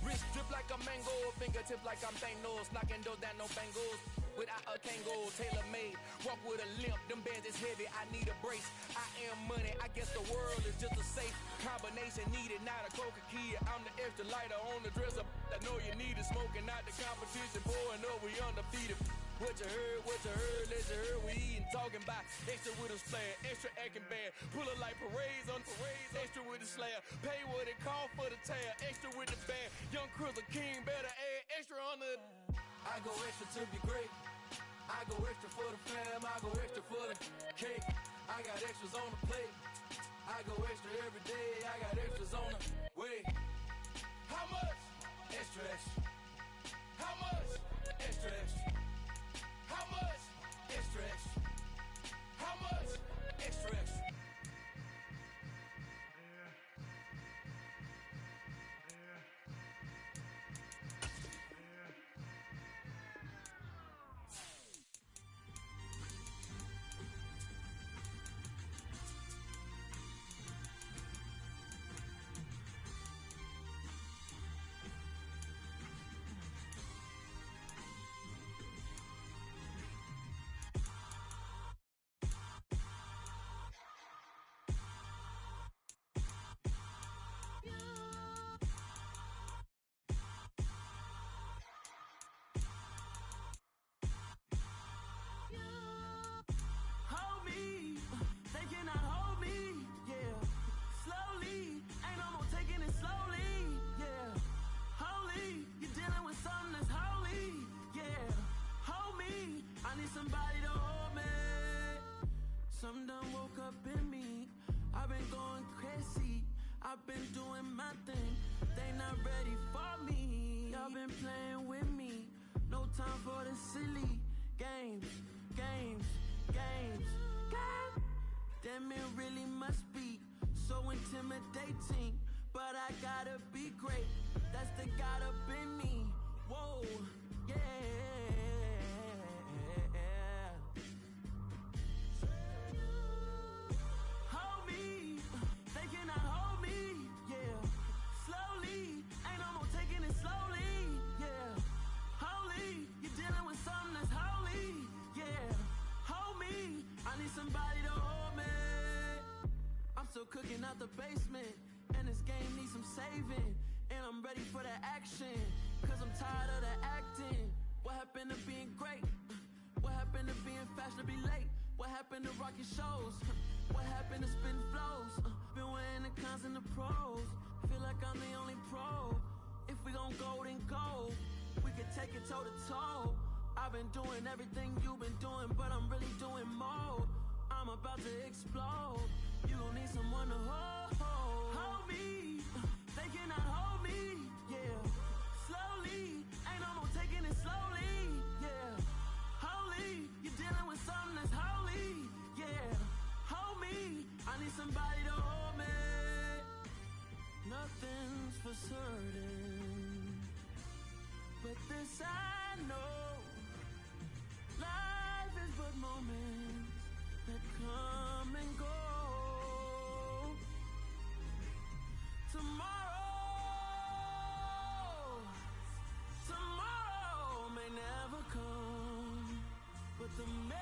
Wrist drip like a mango, fingertips like I'm Thanos. Knocking doors down, no bangles. Without a Kango, tailor-made. Walk with a limp, them bands is heavy, I need a brace. I am money, I guess the world is just a safe combination needed, not a coca key. I'm the extra lighter on the dresser. I know you need it, smoking out the competition, pouring up, we undefeated. What you heard, let you heard, we eating, talking about extra with a slayer, extra acting bad. Pull it like parades on parades, extra with the slayer. Pay what it cost for the tail, extra with the bag. Young Crystal King, better add extra on the. I go extra to be great. I go extra for the fam, I go extra for the cake. I got extras on the plate. I go extra every day, I got extras on the way. How How much? Extra, extra. How much? Extra, extra. How much? Extra, extra. How much? Extra, extra. Hold me, they cannot hold me, yeah. Slowly, ain't no more taking it slowly, yeah. Holy, you're dealing with something that's holy, yeah. Hold me, I need somebody to hold me. Something done woke up in me. I've been going crazy, I've been doing my thing. They not ready for me. Y'all been playing with me. No time for the silly games, games, games, games. Damn, it really must be so intimidating. But I gotta be great. That's the God up in me. Whoa, yeah. Hold me, they cannot hold me, yeah. Slowly, ain't no more taking it slowly, yeah. Holy, you're dealing with something that's holy, yeah. Hold me, I need somebody to hold me. I'm still cooking out the basement, and this game needs some saving. And I'm ready for the action, cause I'm tired of the acting. What happened to being great? What happened to being fashionably late? What happened to rocking shows? What happened to spitting flows? Been weighing the cons and the pros. Feel like I'm the only pro. If we gon' go, then go. We could take it toe to toe. I've been doing everything you've been doing, but I'm really doing more. I'm about to explode. You gon' need someone to hold. Hold me, they cannot hold me, yeah. Slowly, ain't no more taking it slowly, yeah. Holy, you're dealing with something that's holy, yeah. Hold me, I need somebody to hold me. Nothing's for certain, but this I know. Life is but moments that come and go. Tomorrow may never come, but the memories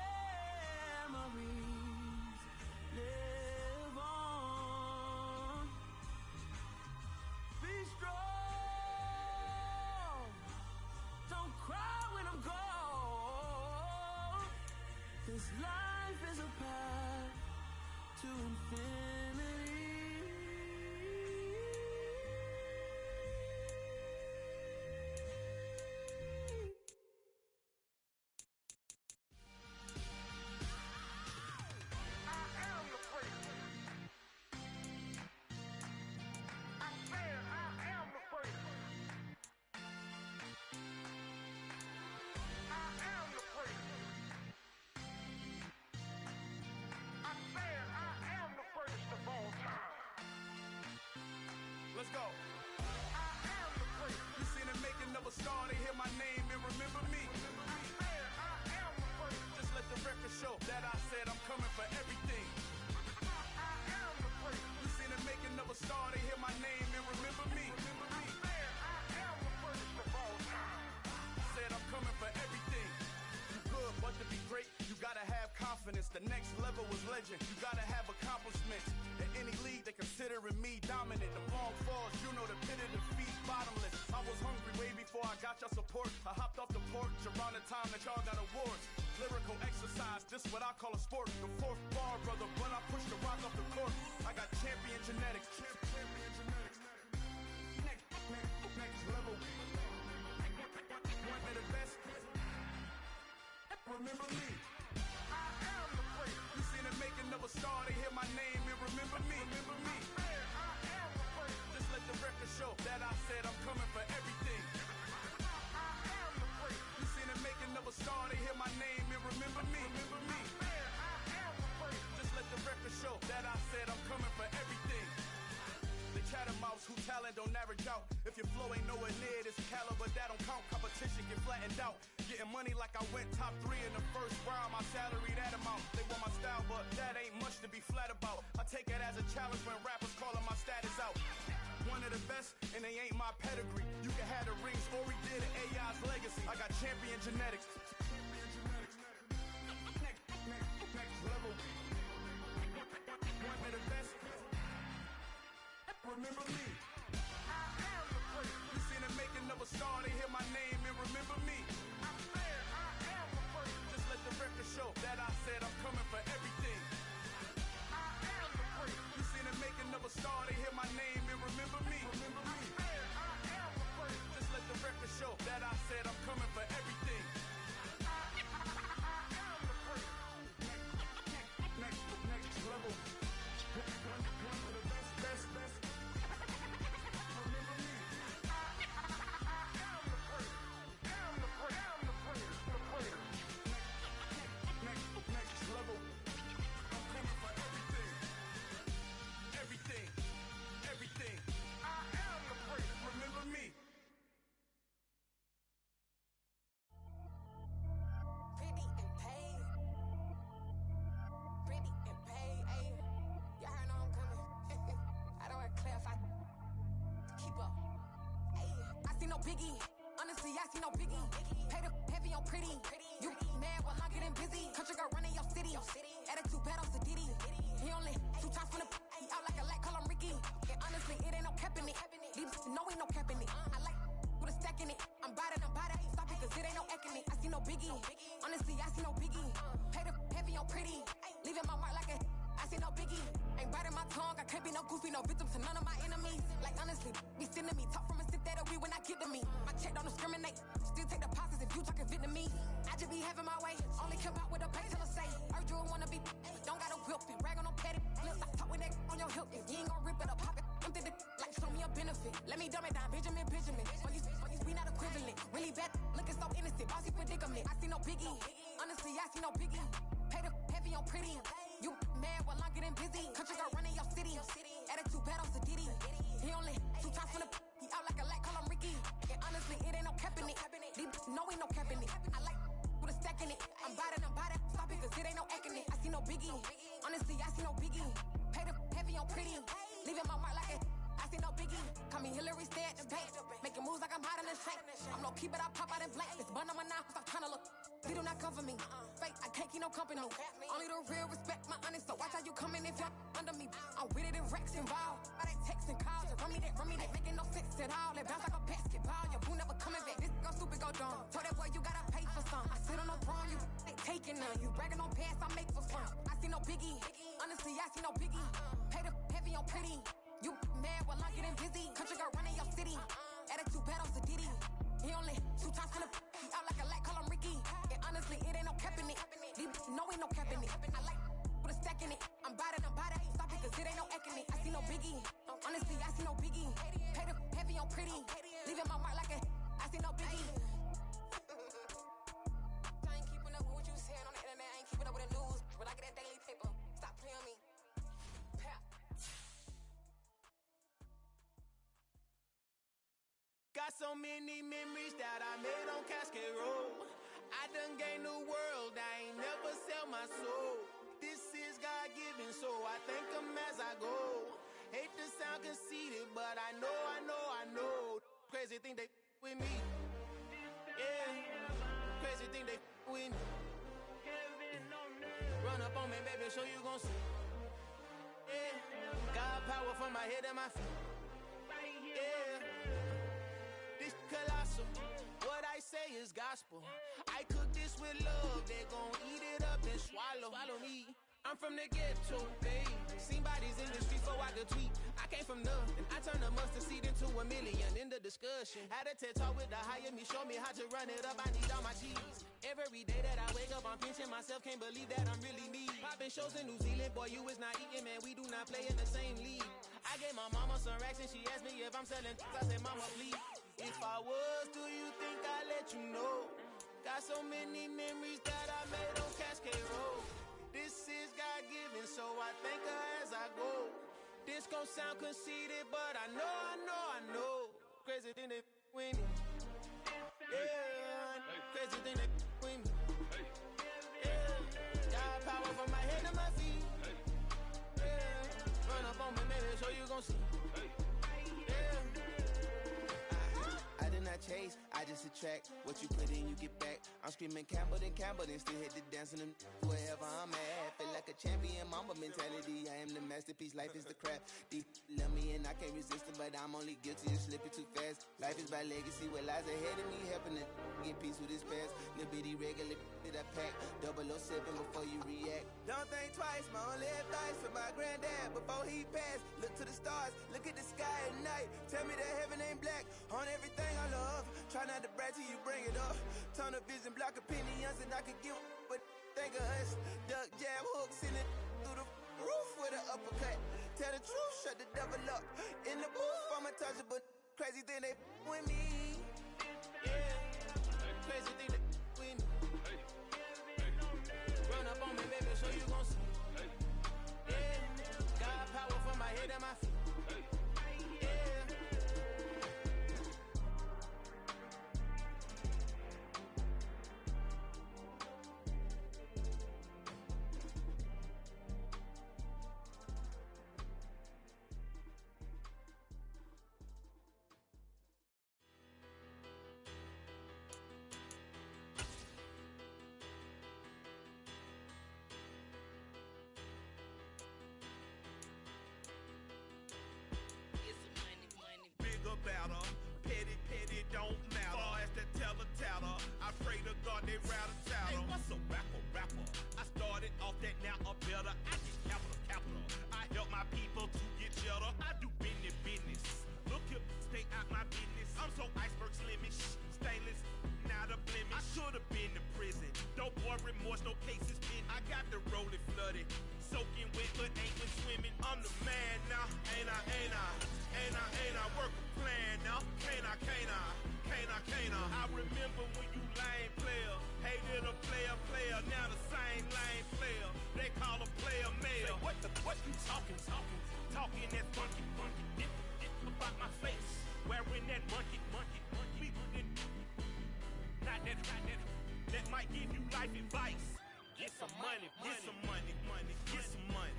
live on. Be strong, don't cry when I'm gone. This life is a path to infinity. Let's go. I am the great. You seen the making of a star, they hear my name and remember me. I am the great. Just let the record show that I said I'm coming for everything. I am the great. You seen the making of a star, they hear my name and remember me. I am the greatest of all time. Said I'm coming for everything. You good, but to be great, you gotta have confidence. The next level was legend. You gotta have accomplishments. In any league, they considering me dominant. The long falls, you know the pit of defeat, bottomless. I was hungry way before I got your support. I hopped off the porch around the time that y'all got awards. Lyrical exercise, this what I call a sport. The fourth bar, brother, when I push the rock off the court. I got champion genetics. Next level. One of the best. Remember me. I am the great. You seen the making of a star, they hear my name and remember me. I am the great. Just let the record show that I said I'm coming not in doubt. Getting money like I went top 3 in the first round. My salary that amount. They want my style, but that ain't much to be flat about. I take it as a challenge when rappers calling my status out. One of the best, and they ain't my pedigree. You can have the rings, or we did it, AI's legacy. I got champion genetics. Next level. One of the best. Remember me. I am the first. You seen the making of a star, they hear my name and remember me. I am the first. Just let the record show that I said I'm coming for everything. I am the first. You seen the making of a star, they hear my name and remember me. Remember me. I am the first. Just let the record show that I said I'm coming for everything. I am the first. Next level. One of the best. Remember me. I am the first. Am the first. Next level. I'm coming for everything. Everything. I am the first. Remember me. Pretty and paid. Ayy. Y'all heard know I'm coming. I don't want to clarify. Keep up. Ayy. I see no biggie. Honestly, I see no biggie. Pay the heavy on pretty. You mad while I'm getting busy. Country girl running your city. Attitude bad on Diddy. He only 2 times from the he out like a light, call him Ricky. And honestly, it ain't no cap in it. These know ain't no cap in it. I like with a stack in it. I'm by that. Stop it, cause it ain't no eck in it. I see no biggie. Honestly, I see no biggie. Pay the heavy on pretty. Leaving my mark like a I see no biggie. Ain't biting my tongue. I can't be no goofy, no victim to none of my enemies. Like honestly, be sending me talk from a sit that we when I get to me. My check don't discriminate. Still take deposits if you talking Vietnamese. I just be having my way. Only care about what the pay tell her say. Urge you wanna be, don't got a whip and rag on no petty. Lips like talk with that on your hip. If you ain't gon' rip it up, pop it. I'm thinking like show me a benefit. Let me dumb it down, Benjamin. On these we not equivalent. Really bad, looking so innocent. Bossy predicament. I see no biggie. Honestly, I see no biggie. Pay the heavy on pretty. You mad while I'm getting busy. Country girl running your city. Attitude bad on Diddy. He only 2 times from the he out like a light, call him Ricky. And honestly, it ain't no cap in it. These know ain't no cap in it. I like with a stack in it. I'm by that. Stop it, cause it ain't no eck in it. I see no biggie. Honestly, I see no biggie. Pay the heavy on pretty. Leaving my mark like a I see no biggie. Call me Hillary, stay at the bank. Making moves like I'm hiding in shank. I'm low key, but I pop out in blank. This bun on my knife, stop trying to look. They do not cover me. Fake, I can't keep no company. Only the real respect my honest. So watch how you coming if you're under me. I'm with it in Rex involved. I they text and calls. Just run me that. Making no sense at all. They bounce like a basketball. Your boo never coming back. This go stupid, go dumb. Told that boy you gotta pay for some. I sit on no throne, you ain't taking none. You bragging on past, I make for fun. I see no biggie. Honestly, I see no biggie. Pay the heavy on pretty. You mad while I'm getting busy. Country girl running your city. Attitude bad on Diddy. He only 2 times from the he out like a light, call him Ricky. And honestly, it ain't no cap in it. These know ain't no cap in it. I like with a stack in it. I'm by that. Stop it, cause it ain't no eck in it. I see no biggie. Honestly, I see no biggie. Pay the heavy on pretty. Leaving my mark like a I see no biggie. I ain't keeping up with what you saying on the internet. I ain't keeping up with the news. But I get that daily paper. Stop playing on me. Got so many memories that I made on Cascade Road. I done gained the world, I ain't never sell my soul. This is God-given, so I thank him as I go. Hate to sound conceited, but I know. Crazy thing they with me. Yeah, crazy thing they with me. Run up on me, baby, show you gon' see. Yeah, God power from my head and my feet. Yeah. This colossal, what I say is gospel. I cook this with love, they gon' eat it up and swallow me. I'm from the ghetto, babe. Seen bodies in the streets so I could tweet. I came from nothing, I turned a mustard seed into a million. In the discussion, had a TED talk with the higher me. Show me how to run it up, I need all my cheese. Every day that I wake up, I'm pinching myself. Can't believe that I'm really me. Popping shows in New Zealand, boy, you is not eating, man. We do not play in the same league. I gave my mama some racks and she asked me if I'm selling. I said, mama, please. If I was, do you think I'd let you know? Got so many memories that I made on Cascade Road. This is God-given, so I thank her as I go. This gon' sound conceited, but I know. Crazy thing they with me. Yeah. Crazy thing that with me. Yeah. Got power from my head to my feet. Yeah. Run up on me, baby, so you gon' see. I did not chase, I just attract. What you put in, you get back. I'm screaming Campbell, then still hit the dancing them wherever I'm at. Feel like a champion, mamba mentality. I am the masterpiece, life is the crap. Deep love me and I can't resist it, but I'm only guilty of slipping too fast. Life is by legacy, what lies ahead of me, helping to get peace with this past. Little bitty regular that I pack, 007 before you react. Don't think twice, my only advice for my granddad before he passed. Look to the stars, look at the sky at night. Tell me that heaven ain't black on everything I love. Try not to brag till you bring it up. Tunnel vision, block opinions, and I could give but think of us. Duck jab hooks in it through the roof with an uppercut. Tell the truth, shut the devil up. In the booth, I'm untouchable. Crazy thing they with me. Yeah, crazy thing they with me. Run up on me, baby, so you gon' see. Yeah, got power from my head and my feet. Better, petty, don't matter. Far as the teller, I pray to God they rattle tattle. Hey, what's a rapper? I started off that, now I'm better. I get capital. I help my people to get cheddar. I do business. Look here, stay out my business. I'm so iceberg slimmish, stainless, not a blemish. I should have been to prison. No boy remorse, no cases pinned. I got the rolling flooded, soaking wet, but ain't been swimming. I'm the man now, ain't I? Work a plan now, can't I? I remember when you lame player, hated a player, now the same lame player. They call a player mayor. What you talking that funky, get about my face, wearing that monkey, not that, that might give you life advice. Get some money, get some money, get some money,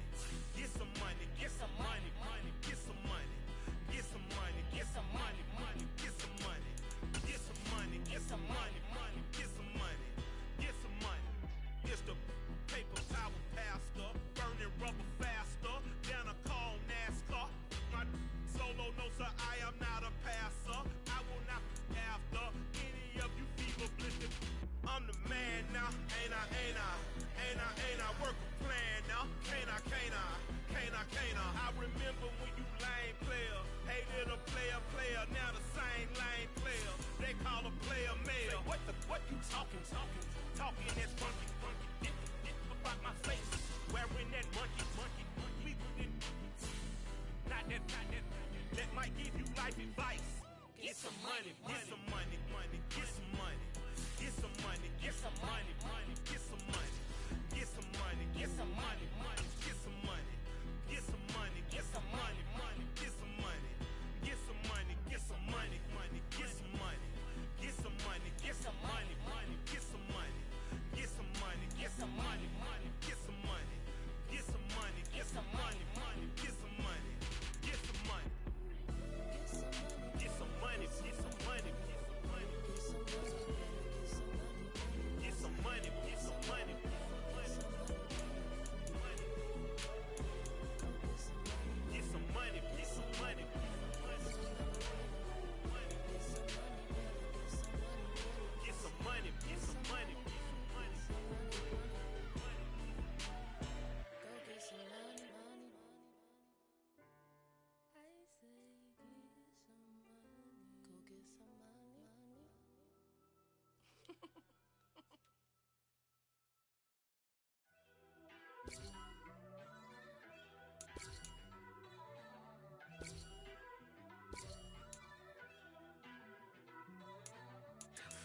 get some money, get some money, get some money. Get some money, get some money, get some money, get some money, get some money, get some money, get some money. It's the paper power pastor, burning rubber faster, down a call NASCAR. My solo, no sir, I am not a passer. I will not be after any of you fever blistered. I'm the man now, ain't I? Work a plan now, can't I? I remember when you lame player, hated a player, now the same lame player. They call a player mayor. What you talking that funky, get about my face, wearing that monkey, not that, that might give you life advice. Get some money, get some money, get some money, get some money, get some money, get some money, get some money, get some money, get some money. Get some money, get some money, get some money, get some money, get some money, get some money, get some money, get some money, get some money, get some money, get some money, get some money, get some money, get some money, get some money, get some money, get some money, get some money, get some money, get some money.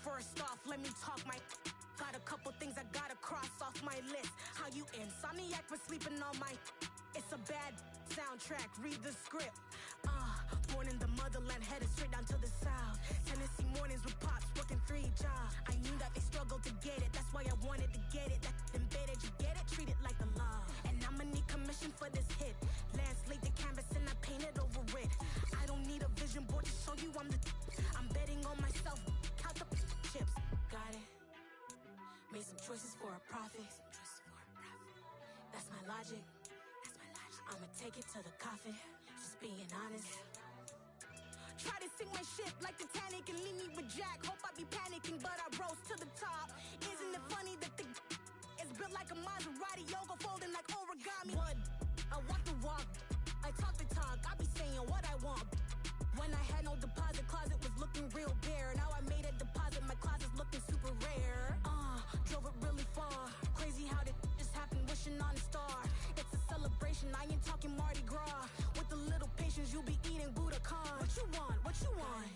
First off, let me talk my. Got a couple things I gotta cross off my list. How you insomniac for sleeping on my. It's a bad soundtrack, read the script. Born in the motherland, headed straight down to the south. Tennessee mornings with pops, working 3 jobs. I knew that they struggled you I'm the. I'm betting on myself. Count the chips. Got it. Made some choices for a profit. That's my logic. I'ma take it to the coffin. Just being honest. Try to sink my ship like Titanic and leave me with Jack. Hope I be panicking, but I rose to the top. Isn't it funny that the is built like a Maserati, yoga folding like origami? What? I walk the walk. I talk the talk. I be saying what I want. When I had no deposit, closet was looking real bare. Now I made a deposit, my closet's looking super rare. Drove it really far. Crazy how did just happen, wishing on a star. It's a celebration, I ain't talking Mardi Gras. With a little patience, you'll be eating Budokan. What you want? What you want?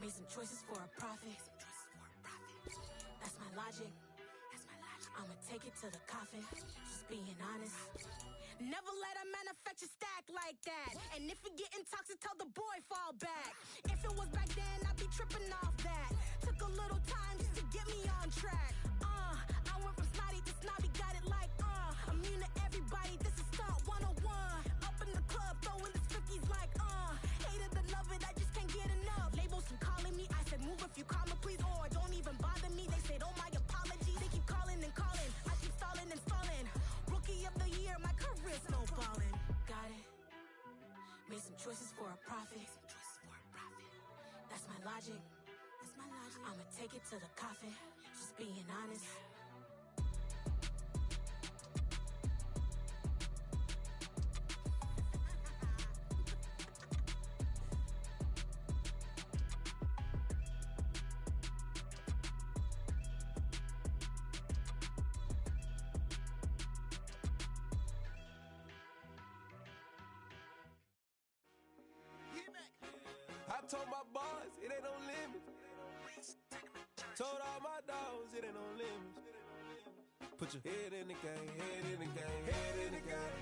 Made some choices for a profit. That's my logic. I'ma take it to the coffin. Just being honest. Never let a manufacture stack like that. And if it getting toxic, tell the boy fall back. If it was back then, I'd be tripping off that. Took a little time just to get me on track. I went from snotty to snobby, got it like immune to everybody, this is stunt 101. Up in the club, throwing the 50s like hate it or love it, I just can't get enough. Labels keep calling me, I said move if you call me please, or don't even bother me. They said oh my apologies, they keep calling and calling. I keep stalling and stalling. Rookie of the year, my career's snowballing. Got it. Made some choices for a profit. That's my logic. I'ma take it to the coffin. Just being honest. I told my boys, it ain't no limits. Told all my dogs, it ain't no limits. Put your head in the game, head in the game, head in the game.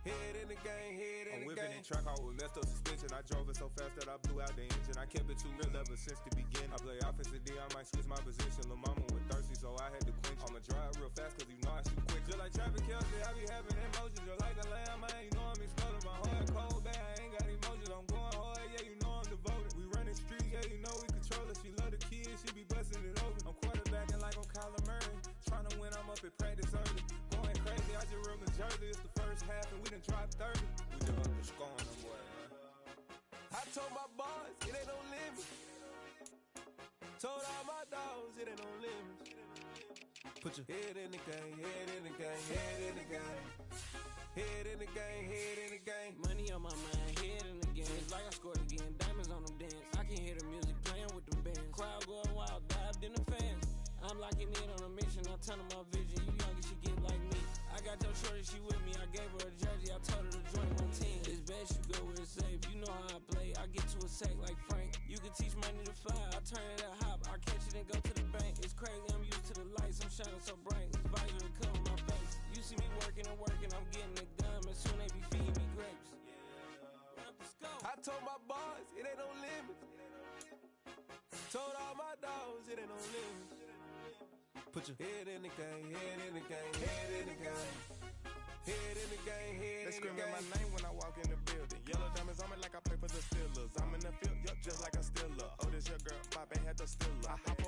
Head in the game, head in the game. I'm whipping in track, I was messed up suspension. I drove it so fast that I blew out the engine. I kept it too real ever since the beginning. I play offensive D, I might switch my position. Lil' mama was thirsty, so I had to quench. I'ma drive real fast, cause you know I shoot quick. Just like traffic Kelsey, I be having emotions. Just like a lamb, man, you know I'm exploding. My heart cold, bad, I ain't got emotions. I'm going hard, yeah, you know I'm devoted. We running streets, yeah, you know we control it. She love the kids, she be busting it open. I'm quarterbacking like I'm Kyler Murray. Trying to win, I'm up at practice early. Going crazy, I just real Jersey. It's the first half and we done dropped 30. We just up the score on them, boy, man. I told my boys, it ain't no limits. Told all my dogs, it ain't no limits. Put your head in the game, head in the game, head in the game. Head in the game, head in the game. Money on my mind, head in the game. It's like I scored again, diamonds on them dance. I can hear the music playing with them bands. Crowd going wild, dived in the fans. I'm locking in on a mission, I tell her my vision. You young and she get like me. I got your shorty, she with me. I gave her a jersey, I told her to join my team. It's best you go where it's safe. You know how I play. I get to a sack like Frank. You can teach money to fly. I turn it at hop. I catch it and go to the bank. It's crazy, I'm used to the lights. I'm shining so bright. This visor to cover my face. You see me working and working. I'm getting it done. As soon they be feeding me grapes. I told my boys, it ain't no limits. Told all my dogs, it ain't no limits. Put your head in the game, head in the game, head in the game. Head in the game, head They in the screaming game. my name when I walk in the building. Yellow diamonds on me like I play for the Steelers. I'm in the field, yup, just like a Steeler. Oh, this your girl, Bob ain't had to steal her. I hop